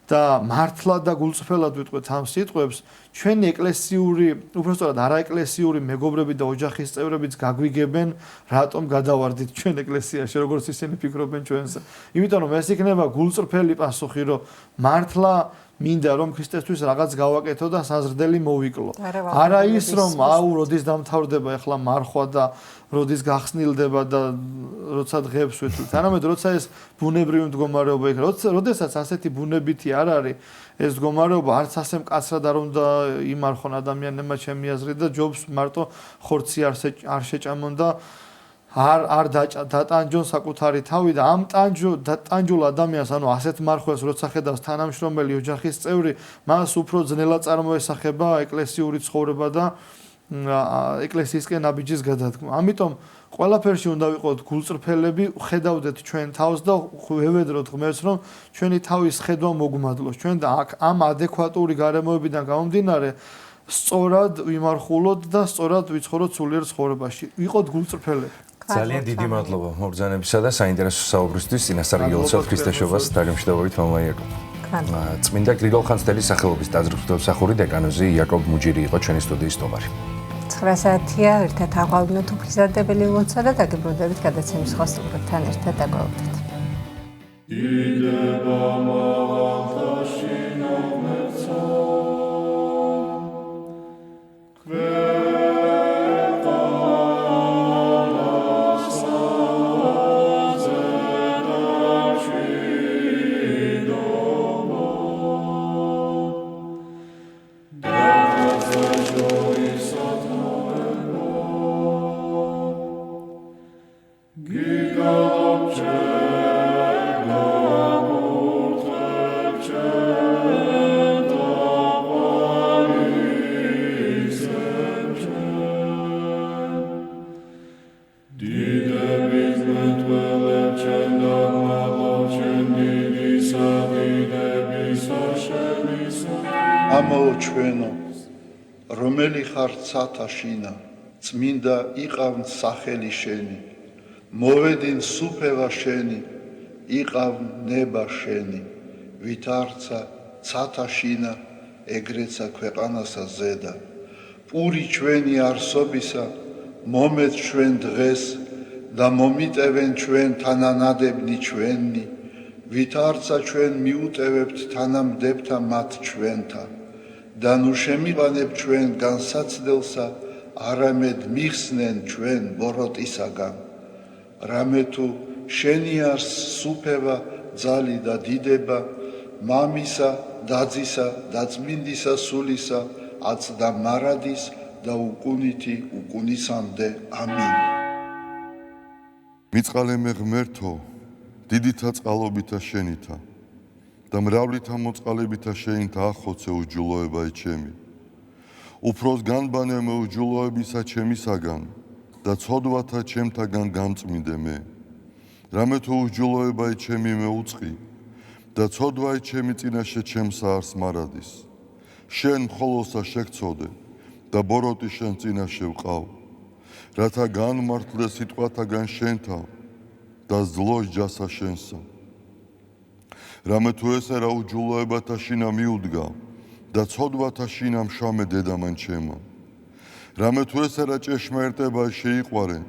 და მართლა და გულწრფელად ვიტყვეთ ამ სიტყვებს, ჩვენი ეკლესიური, უბრალოდ არაეკლესიური მეგობრები და ოჯახის წევრებიც გაგვიგებენ, რატომ გადავარდით ჩვენ ეკლესიაში, როგორც ისინი ფიქრობენ ჩვენს. იმიტომ რომ ეს იქნება გულწრფელი პასუხი, რომ მართლა მინდა რომ ქრისტესთვის რაღაც გავაკეთო და საზრდელი მოვიკლო. არა ის რომ როდის დამთავრდება ახლა მარხვა და როდის გახსნილდება და როცა დღეებს ვეთვლით. არამედ როცა ეს ბუნებრივი მდგომარეობა იქნება. როდესაც ასეთი ბუნებითი არ არის ეს მდგომარეობა, არც ასე მკაცრად არ უნდა იმარხონ ადამიანებმა ჩემი აზრით და ჯობს მარტო ხორცი არ შეჭამონ და არ დატანჯონ საკუთარი თავი და ამ ტანჯულ ადამიანს, ანუ ასეთ მარხველს როცა ხედავს თანამშრომელი ოჯახის წევრი, მას უფრო ძნელად წარმოესახება ეკლესიური ცხოვრება და ეკლესიისკენ აბიჯის გადადგმა. ამიტომ ყველაფერში უნდა ვიყოთ გულწრფელები, ხედავდეთ ჩვენ თავს და ვევედროთ ღმერთს, რომ ჩვენი თავის ხედვა მოგმადლოს. ჩვენ და ამ ადეკვატური გარემოებიდან გამომდინარე სწორად ვიმარხულოთ და სწორად ვიცხოვროთ სულიერ ცხოვრებაში. ვიყოთ გულწრფელები. ძალიან დიდი მადლობა მობრძანებისა და საინტერესო საუბრისთვის. წინასწარ ილოცავთ ქრისტესობას დაგემშვიდობებით მამა იაკობ. წმინდა გრიგოლ ხანძთელის სახელობის ტაძრის მსახური დეკანოზი იაკობ მუჯირი იყო ჩვენი სტუდიის სტუმარი. 9 საათია ერთად აღვავნოთ უფლისადებელი ლოცვა და დაგებრუნდებით გადაცემის სხვა სტუმრებთან ერთად დაგვაუბრეთ. ამაო ჩვენო, რომელი ხარ ცათაშინა, წმინდა იყავნ სახელი შენი, მოვედინ სუფევა შენი, იყავნ ნება შენი, ვით არცა ცათაშინა, ეგრეცა ქვეყანასა ზედა, პური ჩვენი არსობისა, მომეც ჩვენ დღეს და მომიტევენ ჩვენ თანანადებნი ჩვენი, ვით არცა ჩვენ მიუტევებთ თანამდებთა მათ ჩვენთა და ნუ შემიყანებ ჩვენ განსაცდელსა, არამედ მიხსნენ ჩვენ ბოროტისაგან. რამე თუ შენი არს სუფევა, ძალი და დიდება, მამისა, დაძისა და წმინდისა სულისა, აცდა მარადის და უკუნითი უკუნისამდე. ამინ. მიწყალე მე ღმერთო, დიდითა წყალობითა შენითა და მრავლითა მოწყალებითა შენითა ახოცე უჯულოებაი ჩემი. უფროს განბანე მე უჯულოებისა ჩემისაგან და ცოდვათა ჩემთაგან გამწმინდე მე. რამე თუ უჯულოებაი ჩემი მე უწყი და ცოდვაი ჩემი წინაშე ჩემსა არს მარადის. შენ მხოლოსა შეგწოდე და ბოროტი შენ წინაშე ვყავ, რათა განმართლე სიტყვათაგან შენთა და ზლოს ჯასა შენსა. რამე თუ ესე რა უჯულოებათა შინა მიუდგა და ცოდვათა შინა მშამე დედამან ჩემო. რამე თუ ესე რა ჭეშმარიტება შეიყვარე,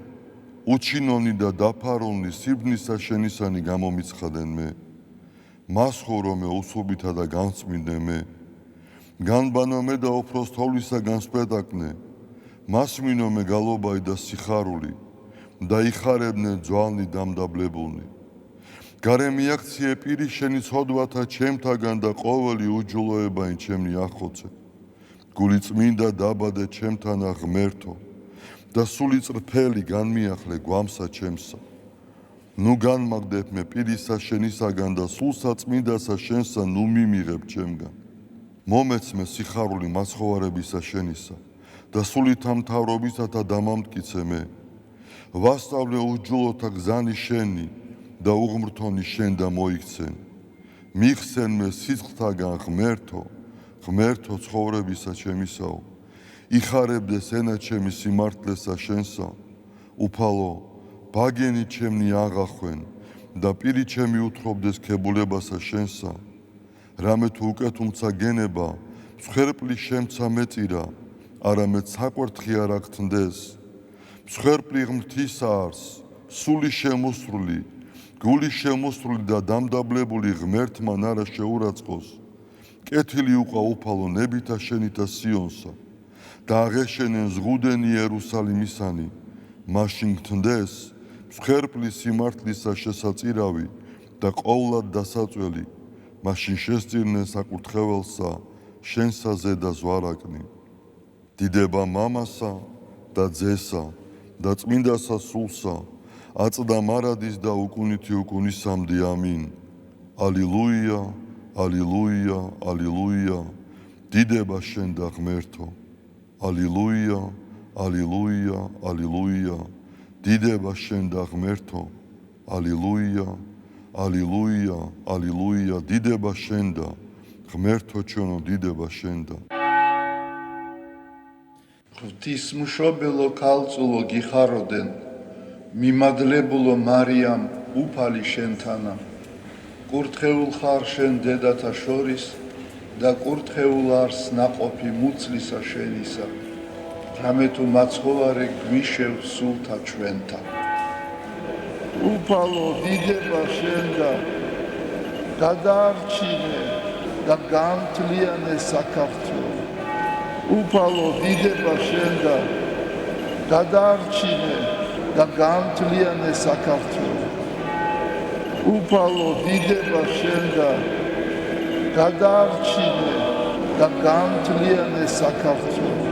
უჩინონი და დაფარონი სიბნისა შენისანი გამომიცხადენ მე. მას ხორო მე უსუბითა და განწმინდე მე. განბანო მე და უფროს თოვლისა განსპეტაკნე, მას მინო მე გალობაი და სიხარული და იხარებდნენ ძვალნი დამდაბლებულნი. გარე მიაქციე პირი შენი ცოდვათა ჩემთაგან და ყოველი უჯულოებაი ჩემნი ახოცე. გული წმინდა დაბადე ჩემთანა ღმერთო და სული წრფელი განმიახლე გვამსა ჩემსა. ნუ განმაგდებ მე პირისა შენისაგან და სულსა წმინდასა შენსა ნუ მიმიღებ ჩემგან. მომეც მე სიხარული მაცხოვარებისა შენისა და სულით ამთავრობისათა დამამტკიცე მე. ვასწავლე უჯულოთა გზანი შენი და უღმრთონი შენ და მოიქცენ. მიხსენ მე სიცხთაგან ღმერთო, ღმერთო ცხოვრებისა ჩემისაო. იხარებდეს ენა ჩემი სიმართლესა შენსა, უფალო, ბაგენი ჩემნი აღახვენ და პირი ჩემი უთხრობდეს ქებულებასა შენსა. რამე თუ უკეთ უმცა გენება მსხვერპლი შემცა მეტირა არამედ საკვერთხი არ აგთნდეს მსხვერპლი ღმრთის არს სული შემოსრული გული შემოსრული და დამდაბლებული ღმერთმა არა შეურაცხყოს კეთილი უყვა უფალო ნებითა შენითა სიონსა და აღეშენენ ზღუდენი იერუსალიმისანი მაშინ გთნდეს მსხვერპლი სიმართლისა შესაწირავი და ყოვლად დასაწველი მაშინ შესწირნენ საკურთხეველსა შენსა ზედა ზვარაკნი დიდება მამასა და ძესა და წმინდასა სულსა აწდა მარადის და უკუნითი უკუნისამდე ამინ ალილუია ალილუია ალილუია დიდება შენ და ღმერთო ალილუია ალილუია ალილუია დიდება შენ და ღმერთო ალილუია ალილუია ალილუია დიდება შენ და ღმერთო ჩვენო დიდება შენ და ღვთისმშობელო ქალწულო გიხაროდენ მიმადლებულო მარიამ უფალი შენთანა კურთხეულ ხარ შენ დედათა შორის და კურთხეულ არს ნაყოფი მუცლისა შენისა რამე თუ მაცხოვარი გვიშევ სულთა ჩვენთა უფალო დიდება შენ და გადაარჩინე და გამთლიანე საქართველო უფალო დიდება შენ და გადაარჩინე და გამთლიანე საქართველო უფალო დიდება შენ და გადაარჩინე და გამთლიანე საქართველო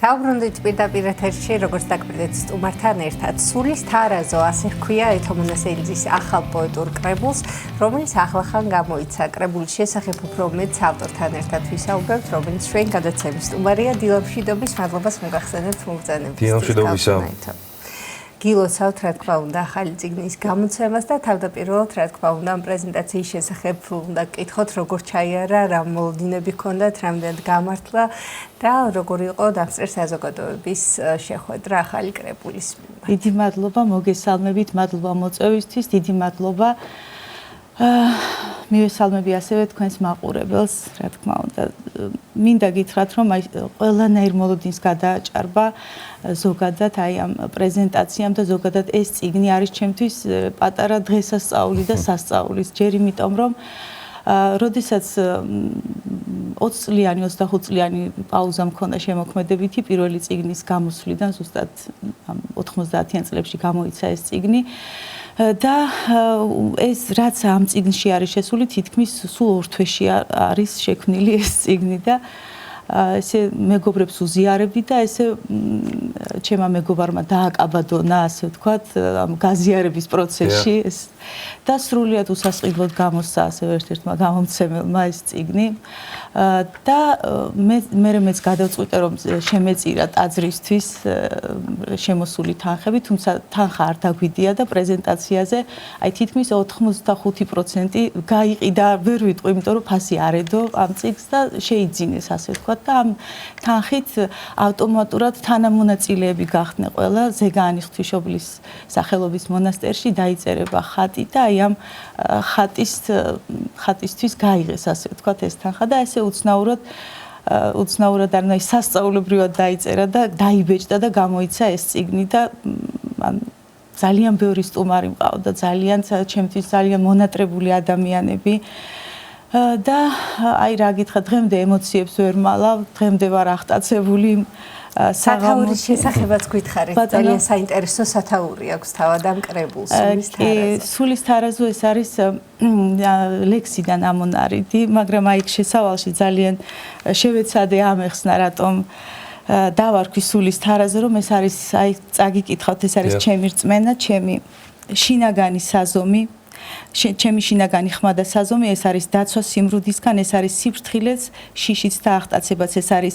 დავბრუნდით პირდაპირ ეთერში, როგორც დაგვრდეთ სტუმართან ერთად. სულის თარაზო, ასე ჰქვია ეთომონას ელიზის ახალ პოეტურ კრებულს, რომელიც ახლახან გამოიცა. კრებულის შესახებ უფრო მეტს ავტორთან ერთად ვისაუბრებთ, რომელიც ჩვენ გადაცემის სტუმარია. დილამშვიდობის, მადლობას მოგახსენებთ მოგზაურობისთვის. დილამშვიდობისა. გილოცავთ, რა თქმა უნდა, ახალი წიგნის გამოცემას და თავდაპირველად, რა თქმა უნდა, ამ პრეზენტაციის შესახებ უნდა გკითხოთ, როგორ ჩაიარა, რა მოლოდინები ჰქონდათ, რამდენად გამართლა და როგორ იყო დამწერ საზოგადოების შეხვედრა ახალი კრებულის. დიდი მადლობა მოგესალმებით, მადლობა მოწვევისთვის, დიდი მადლობა მივესალმები ასევე თქვენს მაყურებელს, რა თქმა უნდა. მინდა გითხრათ, რომ აი ყველანაირ მოლოდინს გადააჭარბა ზოგადად აი ამ პრეზენტაციამ და ზოგადად ეს წიგნი არის ჩემთვის პატარა დღესასწაული და სასწაულის. ჯერ იმიტომ, რომ როდესაც 20 წლიანი, 25 წლიანი პაუზა მქონდა შემოქმედებითი პირველი წიგნის გამოსვლიდან, ზუსტად 90-იან წლებში გამოიცა ეს წიგნი. და ეს რაც ამ წიგნში არის შესული, თითქმის სულ ორ თვეში არის შექმნილი ეს წიგნი და ესე მეგობრებს უზიარებდი და ესე ჩემმა მეგობარმა დააკაბადონა, ასე ვთქვათ, ამ გაზიარების პროცესში ეს და სრულიად უსასყიდლოდ გამოსცა ასე ერთ-ერთმა გამომცემელმა ეს წიგნი და მეც გადავწყვიტე რომ შემეწირა ტაძრისთვის შემოსული თანხები, თუმცა თანხა არ დაგვიდია და პრეზენტაციაზე აი თითქმის 85% გაიყიდა, ვერ ვიტყვი, იმიტომ რომ ფასი არ ედო ამ წიგნს და შეიძინეს, ასე ვთქვათ და ამ თანხით ავტომატურად თანამონაწილეები გახდნენ ყველა ზეგაანის ღვთისმშობლის სახელობის მონასტერში დაიწერება ხატი და აი ამ ხატისთვის გაიღეს, ასე ვთქვათ, ეს თანხა და ესე უცნაურად არნაი სასწაულებრივად დაიწერა და დაიბეჭდა და გამოიცა ეს წიგნი და ძალიან ბევრი სტუმარი მყავდა, ჩემთვის ძალიან მონატრებული ადამიანები და აი რა გითხრა, დღემდე ემოციებს ვერ მალავ, დღემდე ვარ აღტაცებული სათაურის შესახებაც გითხარით, ძალიან საინტერესო სათაური აქვს თავად ამ კრებულს, სულის თარაზო. ეს არის ლექსიდან ამონარიდი, მაგრამ აი შესავალში ძალიან შევეცადე ამეხსნა, რატომ დავარქვი სულის თარაზო, რომ ეს არის აი წაგიკითხავთ, ეს არის ჩემი რწმენა, ჩემი შინაგანი საზომი, ჩემი შინაგანი ხმა და საზომი, ეს არის დაცვა სიმრუდისგან, ეს არის სიფრთხილეც, შიშიც და აღტაცებაც, ეს არის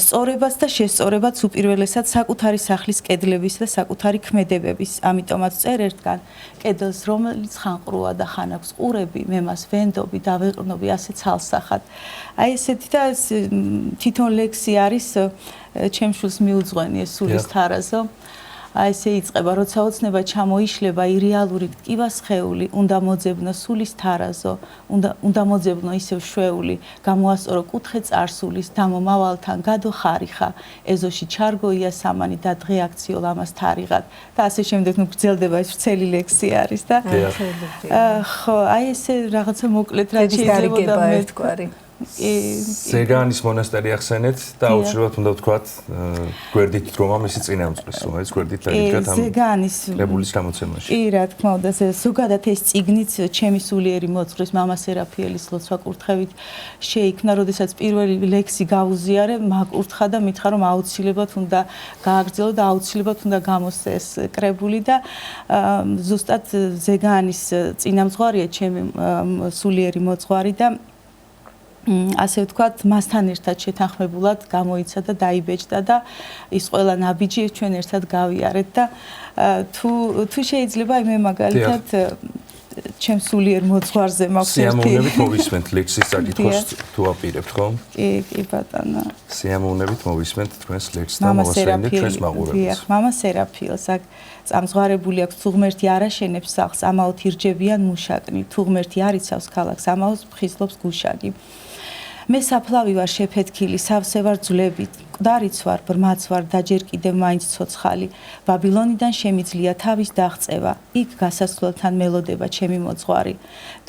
სწორებაც და შესწორებაც უპირველესად საკუთარი სახლის კედლების და საკუთარი ქმედებების. ამიტომაც წერ ერთგან კედელს, რომელიც ხანყრუა და ხან აქვს ყურები, მე მას ვენდობი და ვეყრნობი ასე ცალსახად. აი ესეთი და თვითონ ლექსი არის ჩემ შვილს მიუძღვენი ეს სულის თარაზო. აი ესე იწყება, როცა ოცნება ჩამოიშლება ირეალური ტკივასხეული, უნდა მოძებნო სულის თარაზო, უნდა მოძებნო ისევ შვეული, გამოასწორო კუთხე წარსულის, დამომავალთან გადოხარიხა, ეზოში ჩარგოია სამანი და დღე აქციო ამას თარიღად და ასე შემდეგ გრძელდება, ეს ვრცელი ლექსი არის და ხო, აი ესე რაღაცა მოკლედ რა შეიძლება მეთქვარი. ზეგაანის მონასტერი ახსენეთ და აუცილებლად უნდა ვთქვათ გვერდით დრომა მისი წინამძღვრის, რომელიც გვერდით დაიდგათ ამ ზეგაანის კრებულის გამოცემაში. კი, რა თქმა უნდა, ზოგადად ეს წიგნიც ჩემი სულიერი მოძღვრის მამა სერაფიელის ლოცვა კურთხევით შეიქმნა, როდესაც პირველი ლექსი გავუზიარე, მაკურთხა და მითხრა რომ აუცილებლად უნდა გააგრძელო და აუცილებლად უნდა გამოსცე ეს კრებული და ზუსტად ზეგაანის წინამძღვარია ჩემი სულიერი მოძღვარი და ასე ვთქვათ, მასთან ერთად შეთანხმებულად გამოიცა და დაიბეჭდა და ის ყველა ნაბიჯი ჩვენ ერთად გავიარეთ და თუ შეიძლება მე მაგალითად ჩემ სულიერ მოძღვარზე მაქვს ერთი სიამოვნებით მოვისმენთ ლექსის საკითხს თუ აპირებთ, ხო? კი ბატონო. სიამოვნებით მოვისმენთ თქვენს ლექსს და მოვასწრებთ ჩვენს მაყურებელს. მამა სერაფიელს აქ წამზღარებული აქვს, თუ ღმერთი არ აშენებს სახლს, ამაოდ ირჯებიან მუშაკნი, თუ ღმერთი არ იცავს ქალაქს, ამაოდ ფხიზლობს გუშაგი. მე საფლავი ვარ შეფეთქილი, სავსე ვარ ძვლებით, მკვდარიც ვარ, ბრმაც ვარ და ჯერ კიდევ მაინც ცოცხალი. ბაბილონიდან შემიძლია თავის დაღწევა, იქ გასასვლელთან მელოდება ჩემი მოძღვარი.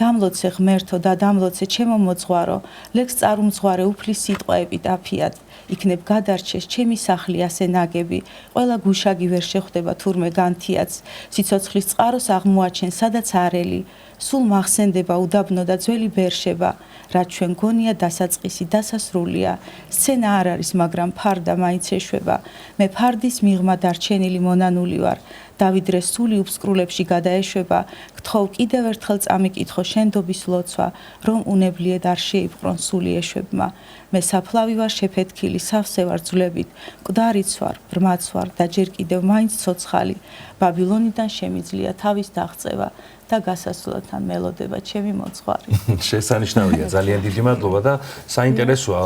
დამლოცე ღმერთო და დამლოცე ჩემო მოძღვარო, ლექს წარუმძღვარე უფლის სიტყვები დაფიად. იქნებ გადარჩეს ჩემი სახლი ასე ნაგები, ყველა გუშაგი ვერ შეხვდება თურმე განთიაც, სიცოცხლის წყაროს აღმოაჩენ სადაც არელი, სულ მახსენდება უდაბნო და ძველი ბერშება, რაც ჩვენ გონია დასაწყისი დასასრულია, სცენა არ არის, მაგრამ ფარდა მაინც ეშვება, მე ფარდის მიღმა დარჩენილი მონანული ვარ, დავიდრე სული უფსკრულებში გადაეშვება, გთხოვ კიდევ ერთხელ წამიკითხო შენდობის ლოცვა, რომ უნებლიეთ არ შეიპყრონ სული ეშვებმა. მე საფლავი ვარ შეფეთქილი, სავსე ვარ ძვლებით, მკვდარიც ვარ, ბრმაც ვარ და ჯერ კიდევ მაინც ცოცხალი. ბაბილონიდან შემიძლია თავის დაღწევა და გასასვლელთან მელოდება ჩემი მოძღვარი. შესანიშნავია, ძალიან დიდი მადლობა და საინტერესოა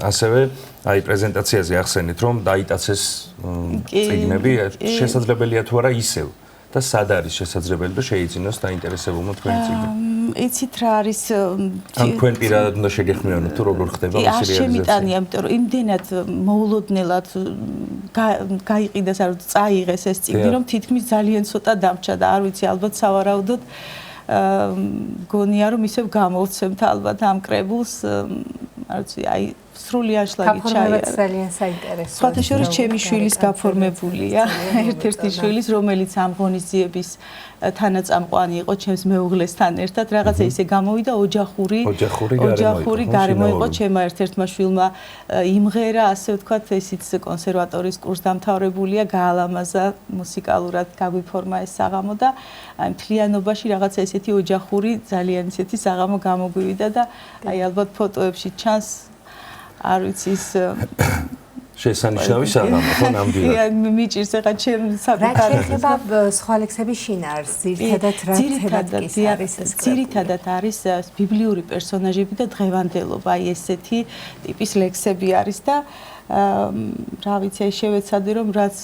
ასევე აი პრეზენტაციაზე ახსენეთ, რომ დაიტაცეს წიგნები, შესაძლებელია თუ არა ისევ და სად არის შესაძლებელი რომ შეიძინოს დაინტერესებულმა თქვენი წიგნი? იცით რა არის ან თქვენ პირადად უნდა შეგეხმიანოთ თუ როგორ ხდება მისი რეალიზაცია? არ შემიტანია, იმიტომ რომ იმდენად მოულოდნელად გაიყიდეს, არ ვიცი, წაიღეს ეს წიგნი, რომ თითქმის ძალიან ცოტა დამრჩა და არ ვიცი, ალბათ სავარაუდოდ გონია რომ ისევ გამოვცემთ ალბათ ამ კრებულს, არ ვიცი, აი სრული აშლაგი ჩაიარა. ძალიან საინტერესოა. სხვათა შორის ჩემი შვილის გაფორმებულია, ერთ-ერთი შვილის, რომელიც ამ ღონისძიების თანაწამყვანი იყო ჩემს მეუღლესთან ერთად, რაღაცა ისე გამოვიდა ოჯახური გარემო იყო ჩემმა ერთ-ერთმა შვილმა იმღერა, ასე ვთქვათ, ესიც კონსერვატორიის კურსდამთავრებულია, გაალამაზა მუსიკალურად გაგვიფორმა ეს საღამო და აი მთლიანობაში რაღაცა ესეთი ოჯახური ძალიან ისეთი საღამო გამოგვივიდა და აი ალბათ ფოტოებში ჩანს არ ვიცი ის შესანიშნავი საღამო ხო ნამდვილად. მიჭირს ახლა ჩემ საკუთარ შეიძლება სხვა ლექსების შინაარს ძირითადად რა თემატიკისა არის ეს? ძირითადად არის ბიბლიური პერსონაჟები და დღევანდელობა, აი ესეთი ტიპის ლექსები არის და რა ვიცი, შევეცადე რომ რაც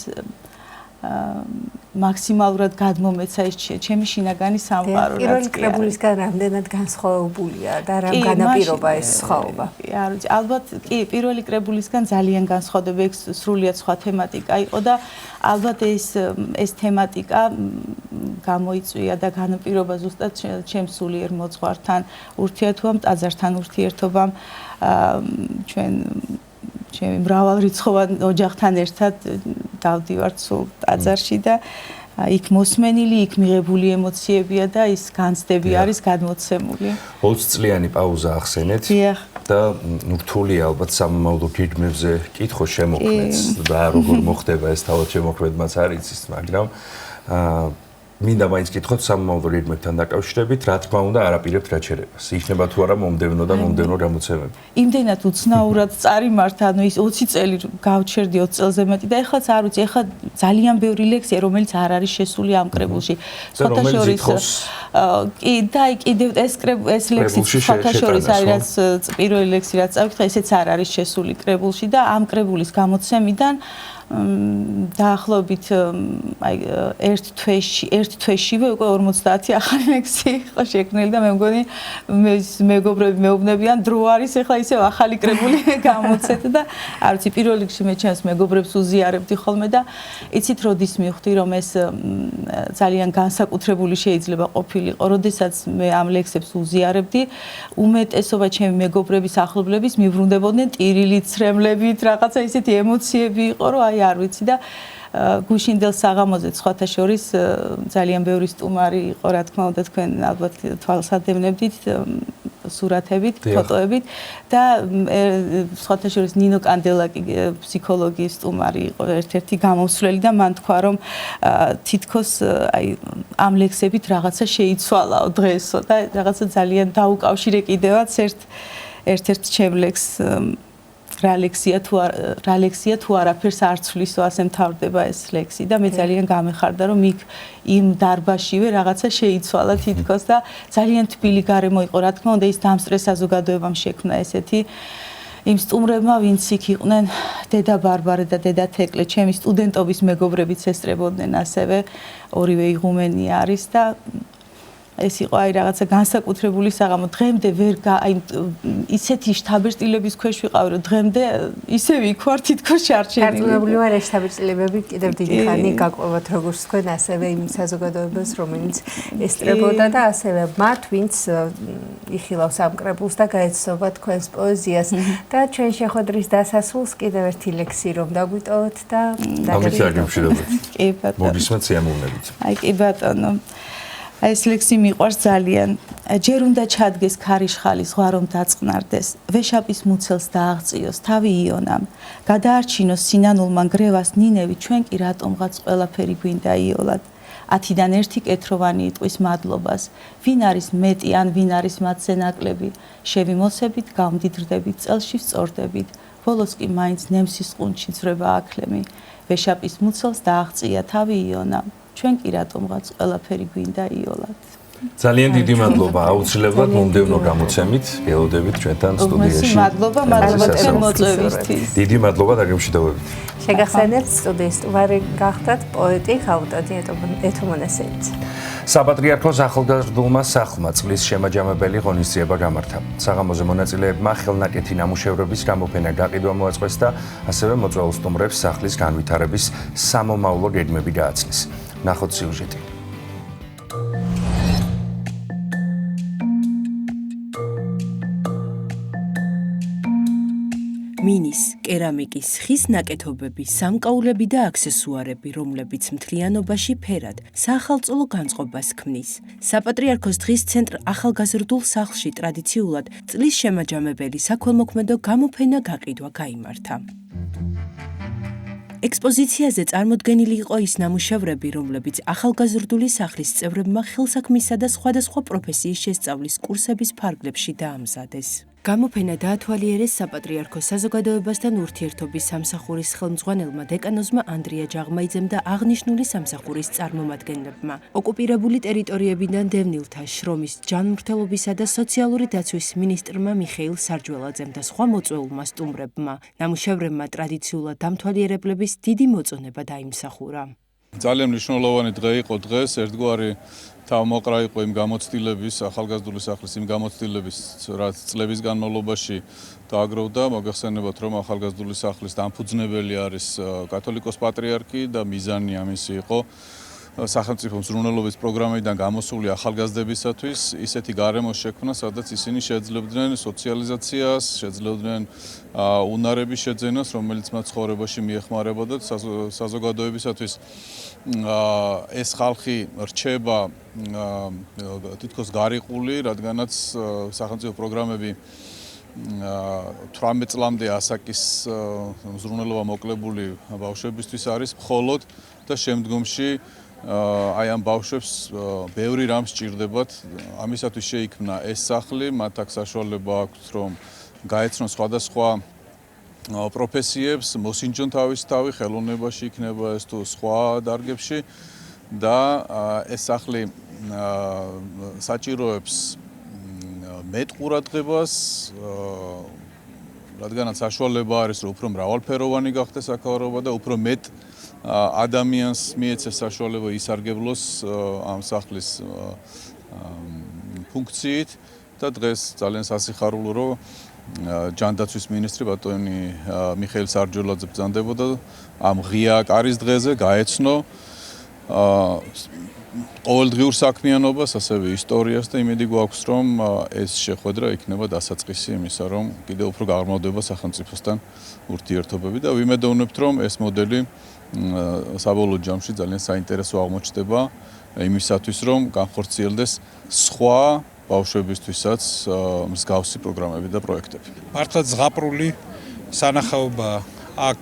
მაქსიმალურად გადმომეცა ეს ჩემი შინაგანი სამყარო რაც პირველი კრებულისგან რამდენად განსხვავებულია და რა განაპირობა ეს სხვაობა? არ ვიცი, ალბათ კი, პირველი კრებულისგან ძალიან განსხვავდება, ეს სრულიად სხვა თემატიკა იყო და ალბათ ეს თემატიკა გამოიწვია და განაპირობა ზუსტად ჩემს სულიერ მოძღვართან ურთიერთობამ, ტაძართან ურთიერთობამ, ჩემი მრავალრიცხოვან ოჯახთან ერთად დავდივართ სულ ტაძარში და იქ მოსმენილი, იქ მიღებული ემოციებია და ის განცდები არის გადმოცემული. 20 წლიანი პაუზა ახსენეთ და რთულია ალბათ სამომავლო გეგმებზე კითხოს შემოქმნეთ და როგორ მოხდება ეს თავად შემოქმედმაც არ იცის, მაგრამ მინდა მაინც კითხოთ სამომავლო გეგმებთან დაკავშირებით, რა თქმა უნდა, არაპირებთ გაჩერებას. იქნება თუ არა მომდევნო და მომდევნო გამოცემები. იმდენად უცნაურად წარიმართა, ანუ ის 20 წელი გავჩერდი 20 წელზე მეტი და ეხლაც არ ვიცი, ეხლა ძალიან ბევრი ლექსია, რომელიც არ არის შესული ამ კრებულში. სხვათა შორის კი და კიდევ ეს ლექსი სხვათა შორის არის, რაც პირველი ლექსი რაც წავიკითხა, ესეც არ არის შესული კრებულში და ამ კრებულის გამოცემიდან დაახლოებით აი ერთ თვეშივე უკვე 50 ახალი ლექსი იყო შექმნილი და მე მგონი მეგობრები მეუბნებიან დრო არის ახლა ისევ ახალი კრებული გამოცეთ და არ ვიცი პირველ რიგში მე ჩემს მეგობრებს უზიარებდი ხოლმე და იცით როდის მივხვდი რომ ეს ძალიან განსაკუთრებული შეიძლება ყოფილიყო როდესაც მე ამ ლექსებს უზიარებდი უმეტესობა ჩემი მეგობრების ახლობლების მიბრუნდებოდნენ ტირილით ცრემლებით რაღაცა ისეთი ემოციები იყო რომ აი არ ვიცი და გუშინდელ საღამოზე სხვათა შორის ძალიან ბევრი სტუმარი იყო რა თქმა უნდა თქვენ ალბათ თვალსადევნებდით სურათებით, ფოტოებით და სხვათა შორის ნინო კანდელაკი ფსიქოლოგიის სტუმარი იყო ერთ-ერთი გამოსვლელი და მან თქვა რომ თითქოს აი ამ ლექსებით რაღაცა შეიცვალაო დღესო და რაღაცა ძალიან დაუკავშირე კიდევაც ერთ-ერთ ჩემ ლექსს რა ლექსია თუ არაფერს არ ცვლისო ასე მთავრდება ეს ლექსი და მე ძალიან გამეხარდა რომ იმ დარბაშივე რაღაცა შეიცვალა თითქოს და ძალიან თბილი გარემო იყო რა თქმა უნდა ის დამსწრე საზოგადოებამ შექმნა ესეთი იმ სტუმრებმა ვინც იქ იყვნენ დედა ბარბარე და დედა თეკლე ჩემი სტუდენტობის მეგობრებიც ესწრებოდნენ ასევე ორივე იღუმენი არის და ეს იყო აი რაღაცა განსაკუთრებული საღამო დღემდე ვერ აი ისეთი შთაბეჭდილების ქვეშ ვიყავი რომ დღემდე ისევ იქ ვარ თითქოს შარჩენილი. დარწმუნებული ვარ ეს შთაბეჭდილებები კიდევ დიდი ხანი გაყვებათ როგორც თქვენ ასევე იმ საზოგადოებას რომელიც ესწრებოდა და ასევე მათ ვინც იხილავს ამ კრებულს და გაეცნობა თქვენს პოეზიას და ჩვენ შეხვედრის დასასრულს კიდევ ერთი ლექსი რომ დაგვიტოვოთ და დაგეგმოთ. კი ბატონო. მოგისმენთ სიამოვნებით. აი კი ბატონო. ეს ლექსი მიყვარს ძალიან. ჯერ უნდა ჩადგეს ქარიშხალი ზღვა რომ დაწყნარდეს, ვეშაპის მუცელს დააღწიოს თავი იონამ. გადაარჩინოს სინანულმა გრევას ნინევი, ჩვენ კი რატომღაც ყველაფერი გვინდა იოლად. 10-დან 1 კეთროვანი იტყვის მადლობას. ვინ არის მეტი ან ვინ არის მათზე ნაკლები? შევიმოსებით, გავმდიდრდებით, წელში სწორდებით. ბოლოს კი მაინც ნემსის ყუნჩი ძრება აკლემი. ვეშაპის მუცელს დააღწია თავი იონამ. ჩვენ კი რატომღაც ყველაფერი გვინდა იოლად. ძალიან დიდი მადლობა აუცილებლად მომდევნო გამოცემით ელოდებით ჩვენთან სტუდიაში. მადლობა თქვენ მოწვევისთვის. დიდი მადლობა დაგემშვიდობებით. შეგახსენებთ სტუდიის სტუმარი გახდათ პოეტი ხაუტაძე ეთომონესელი. საპატრიარქოს ახალგაზრდულმა სახლმა წლის შემაჯამებელი ღონისძიება გამართა. საღამოზე მონაწილეებმა ხელნაკეთი ნამუშევრების გამოფენა გაყიდვა მოაწყვეს და ასევე მოწვეულ სტუმრებს სახლის განვითარების სამომავლო გეგმები გააცნეს. ნახოთ სიუჟეტი. მინის, კერამიკის, ხის ნაკეთობები, სამკაულები და აქსესუარები, რომლებიც მთლიანობაში ფერად, საახალწლო განწყობას ქმნის. საპატრიარქოს დღის ცენტრ ახალგაზრდულ სახლში ტრადიციულად წლის შემაჯამებელი საქველმოქმედო გამოფენა გაყიდვა გაიმართა. ექსპოზიციაზე წარმოდგენილი იყო ის ნამუშევრები, რომლებიც ახალგაზრდული სახლის წევრებმა ხელსაქმისა და სხვადასხვა პროფესიის შესწავლის კურსების ფარგლებში დაამზადეს. გამოფენა დაათვალიერეს საპატრიარქოს საზოგადოებასთან ურთიერთობის სამსახურის ხელმძღვანელმა დეკანოზმა ანდრია ჯაღმაიძემ და აღნიშნული სამსახურის წარმომადგენლებმა. ოკუპირებული ტერიტორიებიდან დევნილთა, შრომის, ჯანმრთელობისა და სოციალური დაცვის მინისტრმა მიხეილ სარჯველაძემ და სხვა მოწვეულმა სტუმრებმა. ნამუშევრებმა ტრადიციულად დამთვალიერებლების დიდი მოწონება დაიმსახურა. ძალიან მნიშვნელოვანი დღე იყო დღეს, ერთგვარი თავმოყრა იყო იმ გამოცდილების, ახალგაზრდული სახლის იმ გამოცდილების, რაც წლების განმავლობაში დააგროვდა. მოგეხსენებათ, რომ ახალგაზრდული სახლის დამფუძნებელი არის კათოლიკოს პატრიარქი და მიზანი ამისი იყო სახელმწიფო მზრუნველობის პროგრამიდან გამოსული ახალგაზრდებისათვის ისეთი გარემო შექმნა, სადაც ისინი შეძლებდნენ სოციალიზაციას, შეძლებდნენ უნარების შეძენას, რომელიც მათ ცხოვრებაში მიეხმარებოდა საზოგადოებისათვის. ეს ხალხი რჩება თითქოს გარიყული, რადგანაც სახელმწიფო პროგრამები 18 წლამდე ასაკის მზრუნველობა მოკლებული ბავშვებისთვის არის მხოლოდ და შემდგომში აი ამ ბავშვებს ბევრი რამ სჭირდებათ. ამისათვის შეიქმნა ეს სახლი, მათ აქ საშუალება აქვთ, რომ გაეცნონ სხვადასხვა პროფესიებს, მოსინჯონ თავისთავი ხელოვნებაში იქნება ეს თუ სხვა დარგებში და ეს სახლი საჭიროებს მეტ ყურადღებას, რადგანაც საშუალება არის, რომ უფრო მრავალფეროვანი გახდეს აქაურობა და უფრო მეტ ადამიანს მიეცეს საშუალება ისარგებლოს ამ სახლის ფუნქციით და დღეს ძალიან სასიხარულო, რომ ჯანდაცვის მინისტრი ბატონი მიხეილ სარჯველაძე ბრძანდებოდა ამ ღია კარის დღეზე გაეცნო ყოველდღიურ საქმიანობას, ასევე ისტორიას და იმედი გვაქვს, რომ ეს შეხვედრა იქნება დასაწყისი იმისა, რომ კიდევ უფრო გაღრმავდება სახელმწიფოსთან ურთიერთობები და ვიმედოვნებთ, რომ ეს მოდელი საბოლოო ჯამში ძალიან საინტერესო აღმოჩნდება იმისათვის, რომ განხორციელდეს სხვა ბავშვებისთვისაც მსგავსი პროგრამები და პროექტები. მართლაც ზღაპრული სანახაობა აქ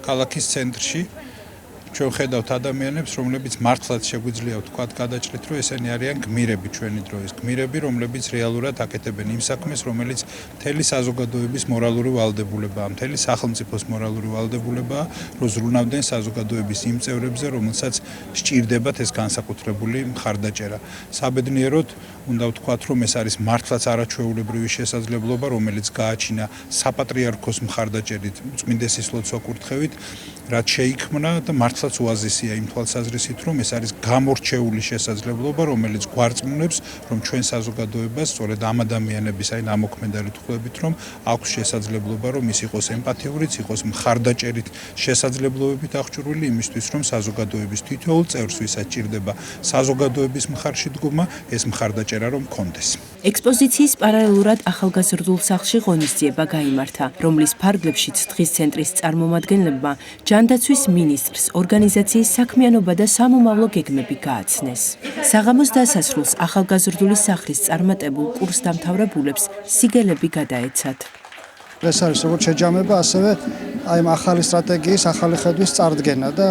ქალაქის ცენტრში. ჩვენ ხედავთ ადამიანებს, რომლებიც მართლაც შეგვიძლია ვთქვათ გადაჭრით, რომ ესენი არიან გმირები ჩვენი დროის, გმირები, რომლებიც რეალურად აკეთებენ იმ საქმეს, რომელიც მთელი საზოგადოების მორალური ვალდებულებაა, მთელი სახელმწიფოს მორალური ვალდებულებაა, რომ ზრუნავდნენ საზოგადოების იმ წევრებზე, რომელსაც სჭირდებათ ეს განსაკუთრებული მხარდაჭერა. საბედნიეროდ უნდა ვთქვათ, რომ ეს არის მართლაც არაჩვეულებრივი შესაძლებლობა, რომელიც გააჩინა საპატრიარქოს მხარდაჭერით, წმინდესის ლოცვა-კურთხევით, რაც შეიქმნა და მართლაც უაზისია იმ თვალსაზრისით, რომ ეს არის გამორჩეული შესაძლებლობა, რომელიც გვარწმუნებს, რომ ჩვენ საზოგადოებას სწორედ ამ ადამიანების აი ნამოქმედებით ხვდებით, რომ აქვს შესაძლებლობა, რომ ის იყოს ემპათიურიც, იყოს მხარდაჭერით შესაძლებლობებით აღჭურვილი იმისთვის, რომ საზოგადოების თითოეულ წევრს, ვისაც ჭირდება საზოგადოების მხარში დგომა, ეს მხარდაჭერა რომ კონდეს. ექსპოზიციის პარალელურად ახალგაზრდულ სახლში ღონისძიება გაიმართა, რომლის ფარგლებშიც დღის ცენტრის წარმომადგენლებმა ჯანდაცვის მინისტრს ორგანიზაციის საქმიანობა და სამომავლო გეგმები გააცნეს. საღამოს დასასრულს ახალგაზრდული სახლის წარმატებულ კურსდამთავრებულებს სიგელები გადაეცათ. ეს არის როგორც შეჯამება, ასევე აი ამ ახალი სტრატეგიის, ახალი ხედვის წარდგენა და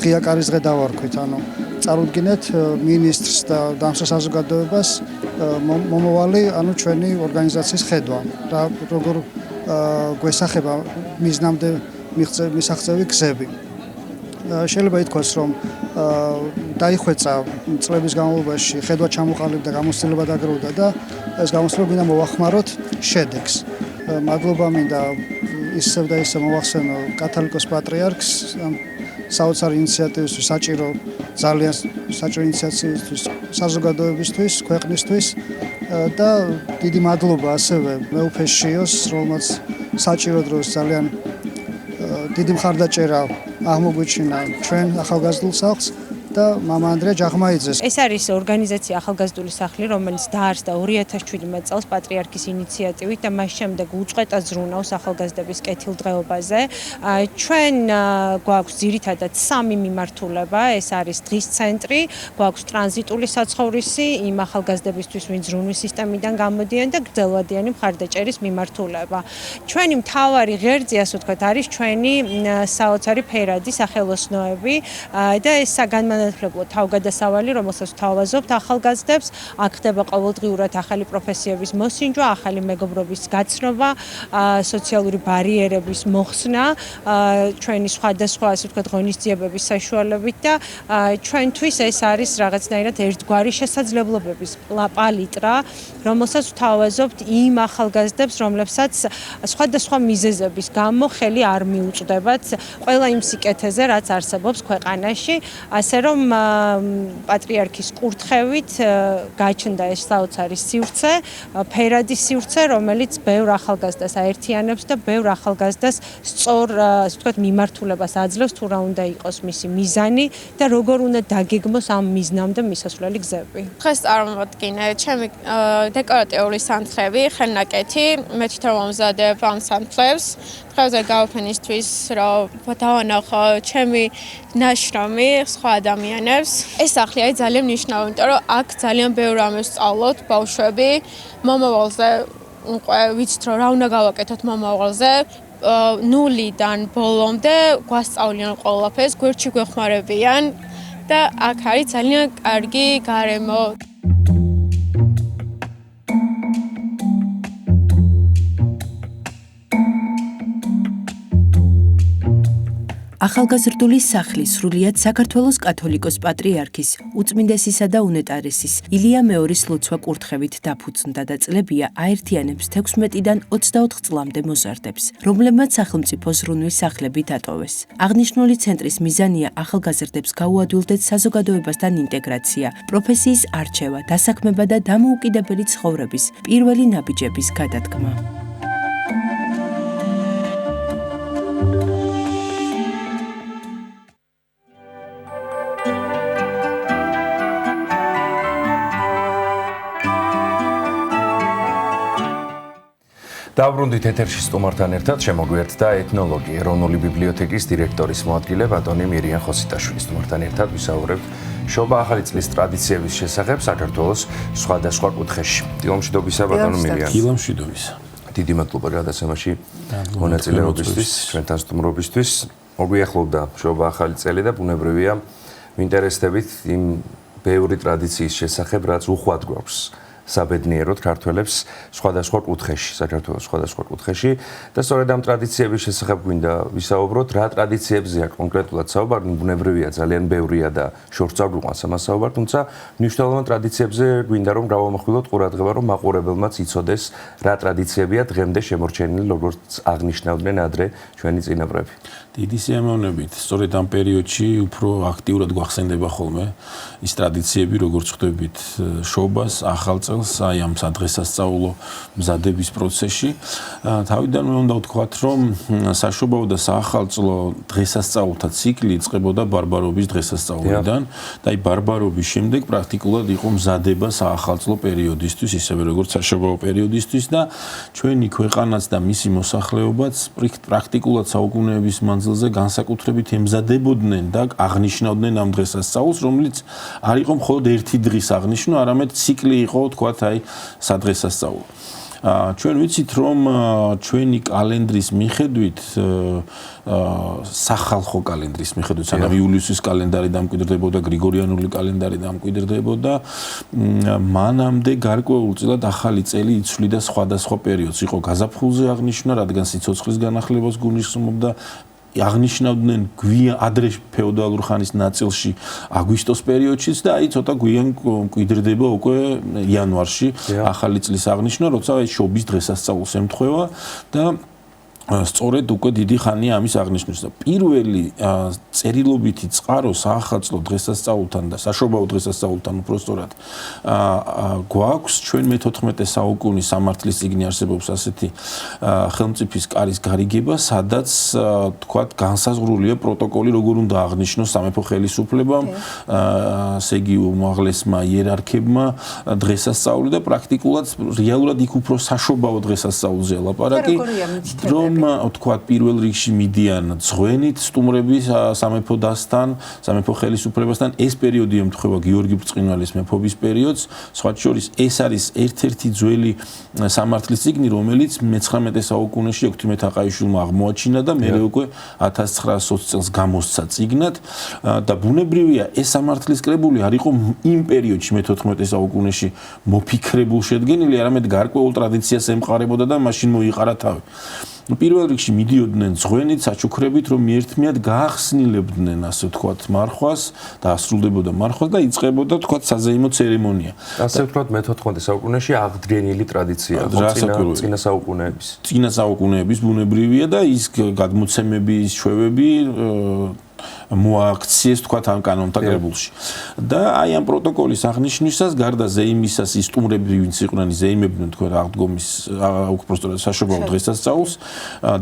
ღია კარის დღე დავარქვით, ანუ წარუდგინეთ მინისტრს და დამსწრე საზოგადოებას მომავალი, ანუ ჩვენი ორგანიზაციის ხედვა და როგორ გვესახება მიზნამდე მისაღწევი გზები. შეიძლება ითქვას, რომ დაიხვეწა წლების განმავლობაში, ხედვა ჩამოყალიბდა, გამოცდილება დაგროვდა და ეს გამოცდილება მინდა მოვახმაროთ შედეგს. მადლობა მინდა ისევ და ისევ მოვახსენო კათოლიკოს პატრიარქს საოცარი ინიციატივისთვის, ძალიან საჭირო ინიციატივისთვის, საზოგადოებისთვის, ქვეყნისთვის და დიდი მადლობა ასევე მეუფე შიოს, რომელმაც საჭირო დროს ძალიან დიდი მხარდაჭერა აღმოგვიჩინა ჩვენ ახალგაზრდულ სახლს და მამა ანდრია ჯაღმაიძეს. ეს არის ორგანიზაცია ახალგაზრდული სახლი, რომელიც დაარსდა 2017 წელს პატრიარქის ინიციატივით და მას შემდეგ უწყვეტა ზრუნავს ახალგაზრდების კეთილდღეობაზე. ჩვენ გვაქვს ძირითადად 3 მიმართულება, ეს არის დღის ცენტრი, გვაქვს ტრანზიტული საცხოვრისი იმ ახალგაზრდებისთვის, ვინც ზრუნვის სისტემიდან გამოდიან და გრძელვადიანი მხარდაჭერის მიმართულება. ჩვენი მთავარი ღერძი, ასე ვთქვათ, არის ჩვენი საოცარი ფერადი სახელოსნოები და ეს განმანათლებლო თავგადასავალი, რომელსაც ვთავაზობთ ახალგაზრდებს, აქ ხდება ყოველდღიურად ახალი პროფესიების მოსინჯვა, ახალი მეგობრობის გაცნობა, სოციალური ბარიერების მოხსნა, ჩვენი სხვადასხვა, ასე ვთქვათ, ღონისძიებების საშუალებით და ჩვენთვის ეს არის რაღაცნაირად ერთგვარი შესაძლებლობების პალიტრა, რომელსაც ვთავაზობთ იმ ახალგაზრდებს, რომლებსაც სხვადასხვა მიზეზების გამო ხელი არ მიუწვდებათ ყველა იმ სიკეთეზე, რაც არსებობს ქვეყანაში. ასე რომ პატრიარქის კურთხევით გაჩნდა ეს საოცარი სივრცე, ფერადი სივრცე, რომელიც ბევრ ახალგაზრდას აერთიანებს და ბევრ ახალგაზრდას სწორ, ასე ვთქვათ, მიმართულებას აძლევს, თუ რა უნდა იყოს მისი მიზანი და როგორ უნდა დაგეგმოს ამ მიზნამდე მისასვლელი გზები. დღეს წარმოვადგინე ჩემი დეკორატიული სანთლები, ხელნაკეთი, მე თვითონ ვამზადებ ამ სანთლებს. დღეზე გავფენისთვის, რომ დავანახო ჩემი ნაშრომი სხვა ადამიანებს. ეს სახლი არის ძალიან მნიშვნელოვანი, იმიტომ რომ აქ ძალიან ბევრ რამეს ვსწავლოთ, ბავშვები, მომავალზე ვიცით რომ რა უნდა გავაკეთოთ მომავალზე. ნულიდან ბოლომდე გვასწავლიან ყველაფერს, გვერდში გვეხმარებიან და აქ არის ძალიან კარგი გარემო. ახალგაზრდული სახლი სრულიად საქართველოს კათოლიკოს პატრიარქის უწმინდესისა და უნეტარესის ილია მეორის ლოცვა კურთხევით დაფუძნდა და წლებია აერთიანებს 16-დან 24 წლამდე მოზარდებს, რომლებმაც სახელმწიფო ზრუნვის სახლები დატოვეს. აღნიშნული ცენტრის მიზანია ახალგაზრდებს გაუადვილდეთ საზოგადოებასთან ინტეგრაცია, პროფესიის არჩევა, დასაქმება და დამოუკიდებელი ცხოვრების პირველი ნაბიჯების გადადგმა. დავბრუნდით ეთერში სტუმართან ერთად შემოგვიერთდა ეთნოლოგი, ეროვნული ბიბლიოთეკის დირექტორის მოადგილე ბატონი მირიან ხოსიტაშვილი. სტუმართან ერთად ვისაუბრებთ შობა ახალი წლის ტრადიციების შესახებ საქართველოს სხვადასხვა კუთხეში. დილამშვიდობისა ბატონო მირიან. დილამშვიდობისა. დიდი მადლობა გადაცემაში მონაწილეობისთვის, ჩვენთან სტუმრობისთვის. მოგვიახლოვდა შობა ახალი წელი და ბუნებრივია ვინტერესდებით იმ ბევრი ტრადიციის შესახებ, რაც უხვად გვაქვს საბედნიეროდ ქართველებს სხვადასხვა კუთხეში, საქართველოს სხვადასხვა კუთხეში და სწორედ ამ ტრადიციების შესახებ გვინდა ვისაუბროთ, რა ტრადიციებზეა კონკრეტულად საუბარი, ბუნებრივია ძალიან ბევრია და შორს წაგვიყვანს ამას საუბარი, თუმცა მნიშვნელოვან ტრადიციებზე გვინდა რომ გავამახვილოთ ყურადღება, რომ მაყურებელმაც იცოდეს, რა ტრადიციებია დღემდე შემორჩენილი, როგორც აღნიშნავდნენ ადრე ჩვენი წინაპრები. დიდი სიამოვნებით, სწორედ ამ პერიოდში უფრო აქტიურად გვახსენდება ხოლმე ის ტრადიციები, როგორც ხვდებით შობას, ახალ წელს, აი ამ სადღესასწაულო მზადების პროცესში. თავიდანვე უნდა ვთქვათ, რომ საშობაო და საახალწლო დღესასწაულთა ციკლი იწყებოდა ბარბარობის დღესასწაულიდან და აი ბარბარობის შემდეგ პრაქტიკულად იყო მზადება საახალწლო პერიოდისთვის, ისევე როგორც საშობაო პერიოდისთვის და ჩვენი ქვეყანაც და მისი მოსახლეობაც პრაქტიკულად საუკუნეების მანძილზე განსაკუთრებით ემზადებოდნენ და აღნიშნავდნენ ამ დღესასწაულს, რომელიც არ იყო მხოლოდ ერთი დღის აღნიშვნა, არამედ ციკლი იყო, თქვათ, აი სადღესასწაულო. ჩვენ ვიცით, რომ ჩვენი კალენდრის მიხედვით, სახალხო კალენდრის მიხედვით, სანამ იულიუსის კალენდარი დამკვიდრდებოდა, გრიგორიანული კალენდარი დამკვიდრდებოდა, მანამდე გარკვეულწილად ახალი წელი იცვლიდა სხვადასხვა პერიოდს. იყო გაზაფხულზე აღნიშვნა, რადგან სიცოცხლის განახლებას გულისხმობდა აღნიშნავდნენ ადრე ფეოდალურ ხანის ნაწილში აგვისტოს პერიოდშიც და აი ცოტა გვიან მკვიდრდება უკვე იანვარში ახალი წლის აღნიშვნა, როცა აი შობის დღესასწაულს ემთხვევა და სწორედ უკვე დიდი ხანია ამის აღნიშვნის და პირველი წერილობითი წყარო საახალწლო დღესასწაულთან და საშობაო დღესასწაულთან უпростоრად გვაქვს ჩვენ მე-14 საუკუნის სამართლის წიგნი არსებობს ასეთი ხელმწიფის კარის გარიგება, სადაც თქვათ განსაზღვრულია პროტოკოლი როგორ უნდა აღნიშნოს სამეფო ხელისუფლებამ, ასე იგი უმაღლესმა იერარქებმა დღესასწაული და პრაქტიკულად რეალურად იქ უფრო საშობაო დღესასწაულზე ლაპარაკი რომ თქვათ პირველ რიგში მიდიან ძღვენით სტუმრების სამეფო დასთან, სამეფო ხელისუფლებასთან ეს პერიოდი ემთხვევა გიორგი ბრწყინვალის მეფობის პერიოდს, სხვა შორის ეს არის ერთ-ერთი ძველი სამართლის წიგნი, რომელიც მე-19 საუკუნეში ექვთიმე თაყაიშვილმა აღმოაჩინა და მერე უკვე 1920 წელს გამოსცა წიგნად და ბუნებრივია ეს სამართლის კრებული არ იყო იმ პერიოდში მე-14 საუკუნეში მოფიქრებულ შედგენილი, არამედ გარკვეულ ტრადიციას ემყარებოდა და მაშინ მოიყარა თავი. პირველ რიგში მიდიოდნენ ძღვენით, საჩუქრებით, რომ მიერთმიათ გაახსნილებდნენ, ასე ვთქვათ, მარხვას და ასრულდებოდა მარხვა და იწყებოდა, ვთქვათ, საზეიმო ცერემონია. ასე ვთქვათ, მე-14 საუკუნეში აღდგენილი ტრადიცია, წინა საუკუნეების. წინა საუკუნეების ბუნებრივია და ის გადმოცემები, ის ჩვევები მოაქციეს თქვათ ამ კანონთა კრებულში. და აი ამ პროტოკოლის აღნიშვნისას გარდა ზეიმისას ის სტუმრები ვინც იყვნენ ზეიმებდნენ თქვენ აღდგომის უпростоრად საშობაო დღესასწაულს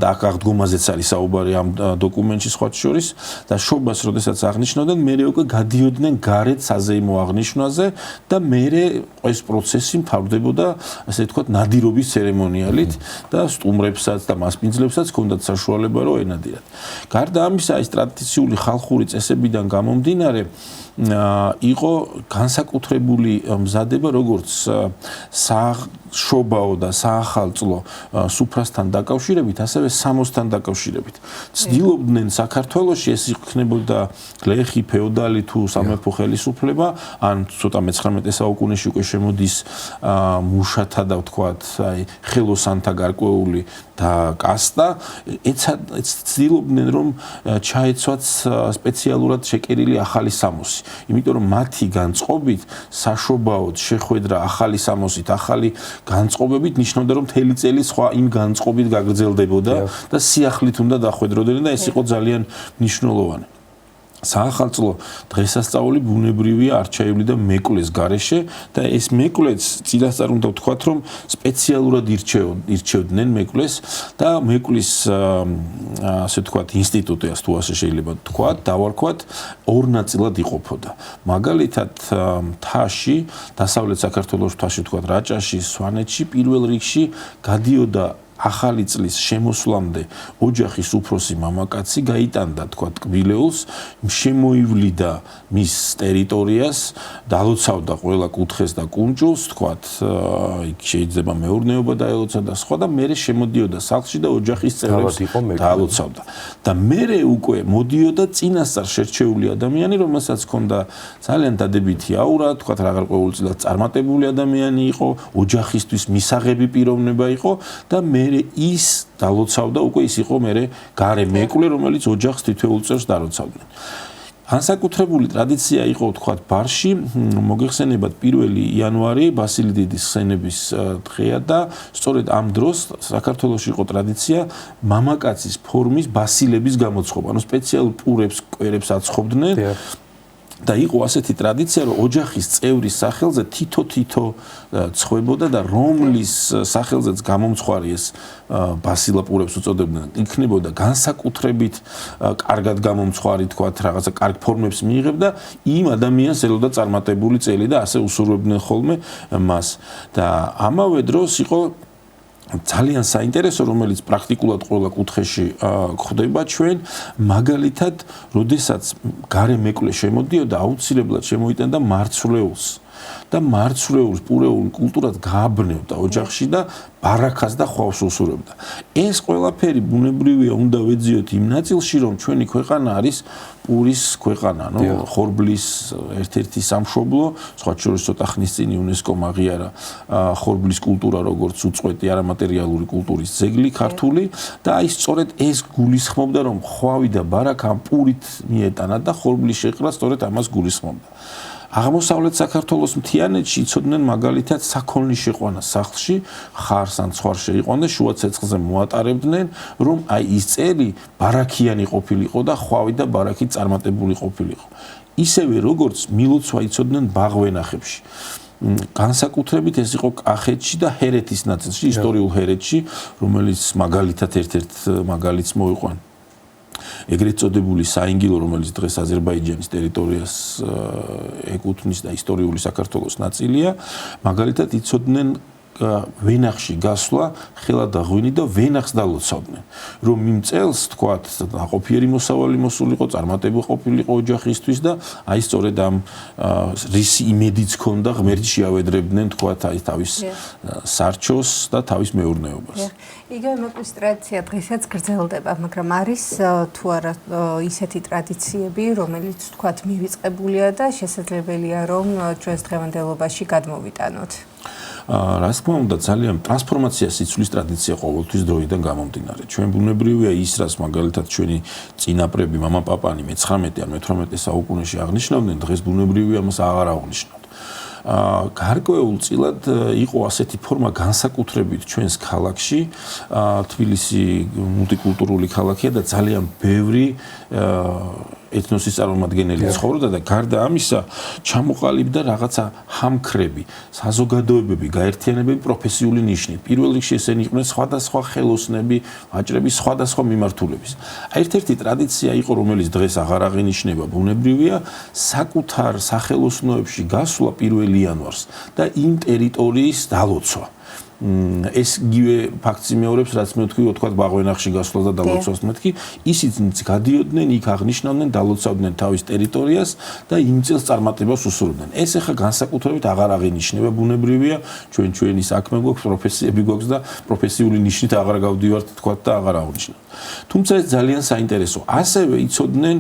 და აქ აღდგომაზეც არის საუბარი ამ დოკუმენტში სხვა შორის და შობას როდესაც აღნიშნავდნენ მერე უკვე გადიოდნენ გარეთ საზეიმო აღნიშვნაზე და მერე ეს პროცესი მთავრდებოდა ასე ვთქვათ ნადირობის ცერემონიალით და სტუმრებსაც და მასპინძლებსაც ჰქონდათ საშუალება რომ ენადირათ. გარდა ამისა ის ტრადიციული ხალხური წესებიდან გამომდინარე იყო განსაკუთრებული მზადება როგორც საშობაო და საახალწლო სუფრასთან დაკავშირებით, ასევე სამოსთან დაკავშირებით. ცდილობდნენ საქართველოში ეს იქნებოდა გლეხი, ფეოდალი თუ სამეფო ხელისუფლება, ან ცოტა მე-19 საუკუნეში უკვე შემოდის მუშათა და ვთქვათ, აი ხელოსანთა გარკვეული და კასტა, ცდილობდნენ რომ ჩაეცვათ სპეციალურად შეკერილი ახალი სამოსი. იმიტომ რომ მათი განწყობით საშობაოდ შეხვედრა ახალი სამოსით, ახალი განწყობებით ნიშნავდა რომ მთელი წელი სხვა იმ განწყობით გაგრძელდებოდა და სიახლით უნდა დახვედროდნენ და ეს იყო ძალიან მნიშვნელოვანი. საახალწლო დღესასწაული ბუნებრივია არჩეული და მეკლეს გარეშე და ეს მეკლეც წინასწარ უნდა ვთქვათ რომ სპეციალურად ირჩევდნენ მეკლეს და მეკლის ასე ვთქვათ ინსტიტუტიას თუ ასე შეიძლება ვთქვათ, დავარქვათ ორ ნაწილად იყოფოდა. მაგალითად მთაში, დასავლეთ საქართველოს მთაში ვთქვათ რაჭაში, სვანეთში პირველ რიგში გადიოდა ახალი წლის შემოსვლამდე ოჯახის უფროსი მამაკაცი გაიტანდა თქვა ტკბილეულს, შემოივლიდა მის ტერიტორიას, დალოცავდა ყველა კუთხეს და კუნჭულს, თქვა იქ შეიძლება მეურნეობა დაელოცა და სხვა და მერე შემოდიოდა სახლში და ოჯახის წევრებს დალოცავდა. და მერე უკვე მოდიოდა წინასწარ შერჩეული ადამიანი, რომელსაც ჰქონდა ძალიან დადებითი აურა, თქვა რაღაც ყოველწილად წარმატებული ადამიანი იყო, ოჯახისთვის მისაღები პიროვნება იყო და ის დალოცავდა უკვე ის იყო მერე გარე მეკლე რომელიც ოჯახს თითოეულ წელს დალოცავდნენ. განსაკუთრებული ტრადიცია იყო თქვათ ბარში, მოგეხსენებათ 1 იანვარი ბასილი დიდის ხსენების დღეა და სწორედ ამ დროს საქართველოში იყო ტრადიცია მამაკაცის ფორმის ბასილების გამოცხობა, ანუ სპეციალურ პურებს, კვერებს აცხობდნენ. და იყო ასეთი ტრადიცია, რომ ოჯახის წევრის სახელზე თითო-თითო ცხვებოდა და რომლის სახელზეც გამომცხვარი ეს ბასილაპურებს უწოდებდნენ, იქნებოდა განსაკუთრებით კარგად გამომცხვარი, თქვათ, რაღაცა კარგ ფორმებს მიიღებდა, იმ ადამიანს ელოდა წარმატებული წელი და ასე უსურვებდნენ ხოლმე მას. და ამავე დროს იყო ძალიან საინტერესო, რომელიც პრაქტიკულად ყველა კუთხეში ხდება ჩვენ, მაგალითად, როდესაც გარე მეკლე შემოდიოდა, აუცილებლად შემოიტანდა მარცვლეულს. და მარცვლეულს პურეულ კულტურად გააბნევდა ოჯახში და ბარაქას და ხვავს უსურვებდა. ეს ყველაფერი ბუნებრივია უნდა ვეძიოთ იმ ნაწილში, რომ ჩვენი ქვეყანა არის პურის ქვეყანა, ხორბლის ერთ-ერთი სამშობლო, სხვა შორის ცოტა ხნის წინ იუნესკომ აღიარა ხორბლის კულტურა როგორც უწყვეტი, არამედ იმატერიალური კულტურის ძეგლი ქართული და აი სწორედ ეს გულისხმობდა რომ ხვავი და ბარაქა ამ პურით მიეტანა და ხორბლის შეყრა სწორედ ამას გულისხმობდა. აღმოსავლეთ საქართველოს მთიანეთში იცოდნენ მაგალითად საქონლის შეყვანას სახლში, ხარს ან ცხვარს შეიყვანდა, შუა ცეცხლზე მოატარებდნენ, რომ აი ის წელი ბარაქიანი ყოფილიყო და ხვავი და ბარაქით წარმატებული ყოფილიყო. ისევე როგორც მილოცვა იცოდნენ ბაღვენახებში. განსაკუთრებით ეს იყო კახეთში და ჰერეთის ნაწილში, ისტორიულ ჰერეთში, რომელიც მაგალითად ერთ-ერთ მაგალითს მოვიყვან. ეგრეთ წოდებული საინგილო, რომელიც დღეს აზერბაიჯანის ტერიტორიას ეკუთვნის და ისტორიული საქართველოს ნაწილია, მაგალითად იცოდნენ ვენახში გასვლა, ხელა და ღვინი და ვენახს დალოცავდნენ. რომ იმ წელს, თქვათ, აყოფიერი მოსავალი მოსულიყო, წარმატებული ყოფილიყო ოჯახისთვის და აი სწორედ ამ რისი იმედიც ქონდა, ღმერთი შეავედრებდნენ, თქვათ, აი თავის სარჩოს და თავის მეურნეობას. იგივე მეკვრის ტრადიცია დღესაც გრძელდება, მაგრამ არის თუ არა ისეთი ტრადიციები, რომელიც თქვათ მივიწყებულია და შესაძლებელია რომ ჩვენს დღევანდელობაში გადმოვიტანოთ. რა თქმა უნდა, ძალიან ტრანსფორმაცია სიცვლის ტრადიცია ყოველთვის დროიდან გამომდინარე. ჩვენ ბუნებრივია ის, რაც მაგალითად ჩვენი წინაპრები, მამა-პაპანი მე-19 ან მე-18 საუკუნეში აღნიშნავდნენ, დღეს ბუნებრივია მას აღარ აღნიშნავთ. გარკვეულწილად იყო ასეთი ფორმა განსაკუთრებით ჩვენს ქალაქში, თბილისი მულტიკულტურული ქალაქია და ძალიან ბევრი ეთნოსის წარმომადგენელი ცხოვრობდა და გარდა ამისა ჩამოყალიბდა რაღაცა ჰამქრები, საზოგადოებები, გაერთიანებები პროფესიული ნიშნით. პირველ რიგში ესენი იყვნენ სხვადასხვა ხელოსნები, ვაჭრების სხვადასხვა მიმართულების. ერთ-ერთი ტრადიცია იყო, რომელიც დღეს აღარ აღინიშნება, ბუნებრივია, საკუთარ სახელოსნოებში გასვლა 1 იანვარს და იმ ტერიტორიის დალოცვა. ეს იგივე ფაქტს იმეორებს, რაც მე ვთქვი, თქვა ბაღვენახში გასვლა და დალოცვას მეთქი, ისიც გადიოდნენ, იქ აღნიშნავდნენ, დალოცავდნენ თავის ტერიტორიას და იმ წელს წარმატებას უსურვდნენ. ეს ახლა განსაკუთრებით აღარ აღინიშნება, ბუნებრივია, ჩვენი საქმე გვაქვს, პროფესიები გვაქვს და პროფესიული ნიშნით აღარ გავდივართ, თქვა და აღარ აღნიშნავთ. თუმცა ეს ძალიან საინტერესო. ასევე იცოდნენ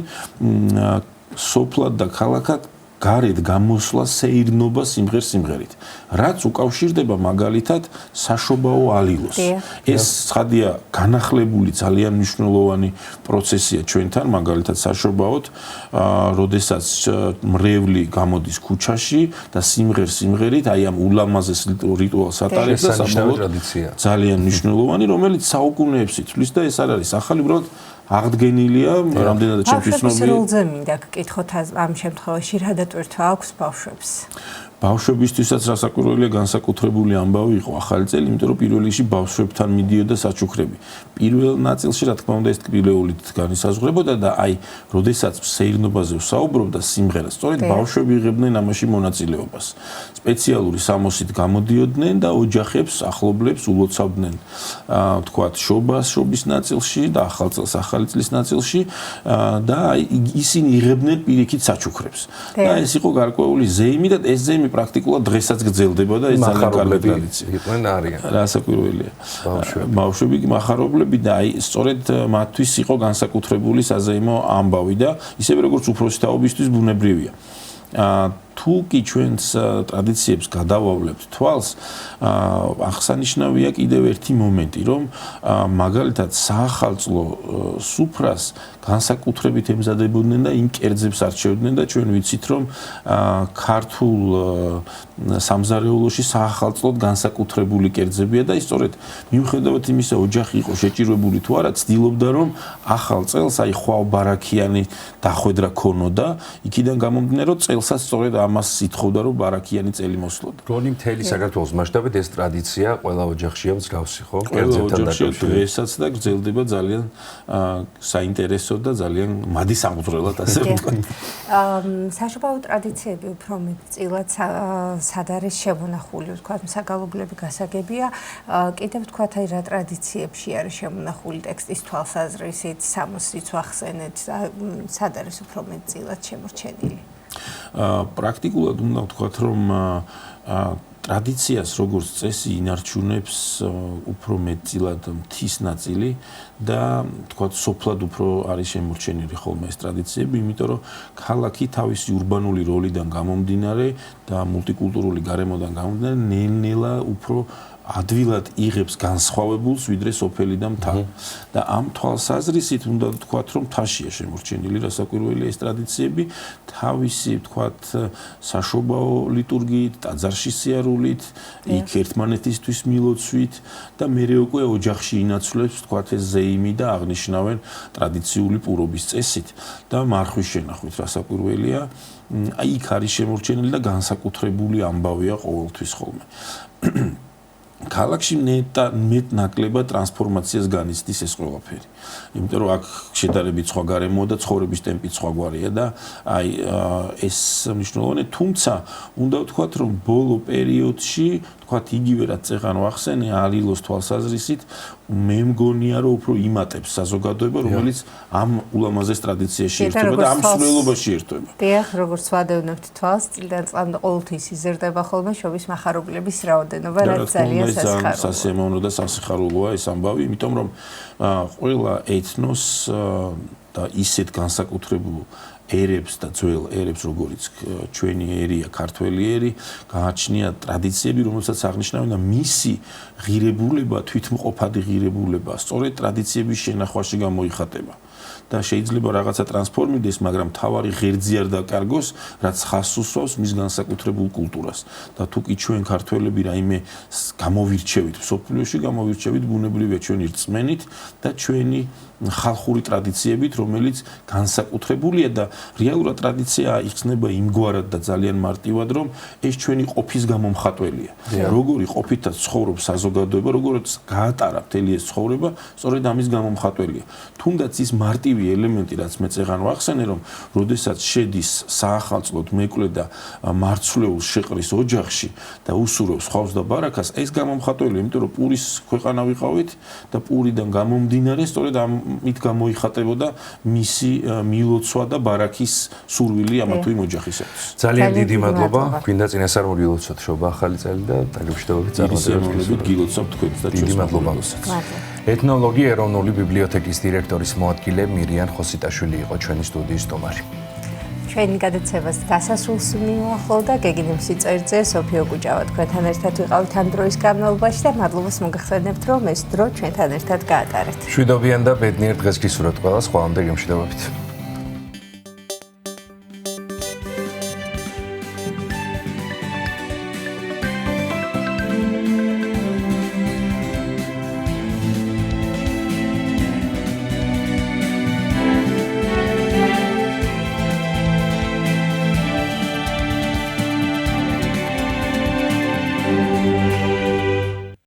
სოფლად და ქალაქად გარეთ გამოსვლა სეირნობა სიმღერ-სიმღერით, რაც უკავშირდება მაგალითად საშობაო ალილოს. ეს ცხადია განახლებული ძალიან მნიშვნელოვანი პროცესია ჩვენთან, მაგალითად საშობაოდ, როდესაც მრევლი გამოდის ქუჩაში და სიმღერ-სიმღერით აი ამ ულამაზეს რიტუალს ატარებს და საბოლოოდ ძალიან მნიშვნელოვანი, რომელიც საუკუნეებს იცვლის და ეს არ არის ახალი, უბრალოდ აღდგენილია, რამდენადაც ჩემთვის ცნობილია. ბავშვების როლზე მინდა გკითხოთ ამ შემთხვევაში, რა დატვირთვა აქვს ბავშვებს? ბავშვებისთვისაც რასაკვირველია განსაკუთრებული ამბავი იყო ახალი წელი, იმიტომ რომ პირველ რიგში ბავშვებთან მიდიოდა საჩუქრები. პირველ ნაწილში, რა თქმა უნდა, ეს ტკბილეულით განისაზღვრებოდა და აი, როდესაც სეირნობაზე ვსაუბრობდა სიმღერას, სწორედ ბავშვები იღებდნენ ამაში მონაწილეობას. სპეციალური სამოსით გამოდიოდნენ და ოჯახებს, ახლობლებს ულოცავდნენ, თქვათ, შობის ნაწილში და ახალ წელს, ახალი წლის ნაწილში და აი, ისინი იღებდნენ პირიქით საჩუქრებს. და ეს იყო გარკვეული ზეიმი და ეს ზეიმი პრაქტიკულად დღესაც გრძელდება და ეს ძალიან კარგი ტრადიცია. იყვნენ არიან. რასაკვირველია. ბავშვები მახარებლები და აი სწორედ მათთვის იყო განსაკუთრებული საზეიმო ამბავი და ისევე როგორც უფროსი თაობისთვის ბუნებრივია. თუ კი ჩვენს ტრადიციებს გადავავლებთ თვალს, აღსანიშნავია კიდევ ერთი მომენტი, რომ მაგალითად საახალწლო სუფრას განსაკუთრებით ემზადებოდნენ და იმ კერძებს არჩევდნენ და ჩვენ ვიცით, რომ ქართულ სამზარეულოში საახალწლოდ განსაკუთრებული კერძებია და სწორედ მიუხედავად იმისა, ოჯახი იყო შეჭირვებული თუ არა, ცდილობდა რომ ახალ წელს აი ხვავ-ბარაქიანი დახვედრა ქონოდა, იქიდან გამომდინარე, რომ წელსაც სწორედ ამას ითხოვდა, რომ ბარაქიანი წელი მოსვლოდა. რონი მთელი საქართველოს მასშტაბით ეს ტრადიცია ყველა ოჯახშია მსგავსი, ხო? კერძებთან დაკავშირებით. დღესაც და გრძელდება ძალიან საინტერესო და ძალიან მადი სამუძრელად ასე ვთქვათ. საშობაო ტრადიციები უფრო მეტწილად სად არის შემონახული, ვთქვათ, საგალობლები გასაგებია, კიდევ ვთქვათ, აი რა ტრადიციებში არის შემონახული ტექსტის თვალსაზრისით, სამოსით ვახსენეთ, სად არის უფრო მეტწილად შემორჩენილი? პრაქტიკულად უნდა ვთქვათ, რომ ტრადიციას როგორც წესი ინარჩუნებს უფრო მეტწილად მთის ნაწილი და თქვათ სოფლად უფრო არის შემორჩენილი ხოლმე ეს ტრადიციები, იმიტომ რომ ქალაქი თავისი ურბანული როლიდან გამომდინარე და მულტიკულტურული გარემოდან გამომდინარე ნელ-ნელა უფრო ადვილად იღებს განსხვავებულს ვიდრე სოფელი და მთა. და ამ თვალსაზრისით უნდა ვთქვათ, რომ მთაშია შემორჩენილი რასაკვირველია ეს ტრადიციები, თავისი ვთქვათ საშობაო ლიტურგიით, ტაძარში სიარულით, იქ ერთმანეთისთვის მილოცვით და მერე უკვე ოჯახში ინაცვლებს ვთქვათ ეს ზეიმი და აღნიშნავენ ტრადიციული პურობის წესით და მარხვის შენახვით რასაკვირველია. აი იქ არის შემორჩენილი და განსაკუთრებული ამბავია ყოველთვის ხოლმე. ქალაქში მეტ-ნაკლებად ტრანსფორმაციას განიცდის ეს ყველაფერი. იმიტომ რომ აქ შედარებით სხვა გარემოა და ცხოვრების ტემპიც სხვაგვარია და აი ეს მნიშვნელოვანია, თუმცა უნდა ვთქვათ, რომ ბოლო პერიოდში ვთქვათ იგივე რაც წეღან ვახსენე ალილოს თვალსაზრისით მე მგონია რომ უფრო იმატებს საზოგადოება რომელიც ამ ულამაზეს ტრადიციაში ერთვება და ამ სრულობაში ერთვება. დიახ, როგორც ვადევნებთ თვალს, წლიდან წლამდე ყოველთვის იზრდება ხოლმე შობის მახარებლების რაოდენობა, რაც ძალიან სასიამოვნო და სასიხარულოა ეს ამბავი, იმიტომ რომ ყველა ეთნოს და ისეთ განსაკუთრებულ ერებს და ძველ ერებს, როგორც ჩვენი ერია, ქართველი ერი, გააჩნია ტრადიციები, რომელსაც აღნიშნავენ და მისი ღირებულება, თვითმყოფადი ღირებულება, სწორედ ტრადიციების შენახვაში გამოიხატება. და შეიძლება რაღაცა ტრანსფორმირდეს, მაგრამ თავარი ღერძი არ დაკარგოს, რაც ხაზს უსვავს მის განსაკუთრებულ კულტურას. და თუ კი ჩვენ ქართველები რაიმე გამოვირჩევით, მსოფლიოში გამოვირჩევით ბუნებრივია ჩვენი რწმენით და ჩვენი ხალხური ტრადიციებით, რომელიც განსაკუთრებულია და რეალურად ტრადიცია იხსნება იმგვარად და ძალიან მარტივად, რომ ეს ჩვენი ყოფის გამომხატველია. როგორი ყოფითაც ცხოვრობს საზოგადოება, როგორც გაატარა მთელი ეს ცხოვრება, სწორედ ამის გამომხატველია. თუნდაც ის მარტივი ელემენტი, რაც მე წეღან ვახსენე, რომ როდესაც შედის საახალწლოდ მეკლე და მარცვლეულს შეყრის ოჯახში და უსურვებს ხავს და ბარაკას, ეს გამომხატველია, იმიტომ რომ პურის ქვეყანა ვიყავით და პურიდან გამომდინარე, სწორედ ამით გამოიხატებოდა მისი მილოცვა და ბარაკის სურვილი ამა თუ იმ ოჯახისათვის. ძალიან დიდი მადლობა. გვინდა წინასწარმეტყველად გილოცოთ შობა ახალი წელი და დაგემშვიდობებით წარმატებებით გილოცავთ თქვენს და ჩვენს მადლობასაც. ეთნოლოგი ეროვნული ბიბლიოთეკის დირექტორის მოადგილე მირიან ხოსიტაშვილი იყო ჩვენი სტუდიის სტუმარი. ჩვენი გადაცემას დასასრულს მივუახლოვდა გეგინე მსიწერიძე, სოფიო გუჯავა თქვენთან ერთად ვიყავით ამ დროის განმავლობაში და მადლობას მოგახსენებთ, რომ ეს დრო ჩვენთან ერთად გაატარეთ. მშვიდობიან და ბედნიერ დღეს გისურვებთ ყველას, ყველამდე გემშვიდობებით.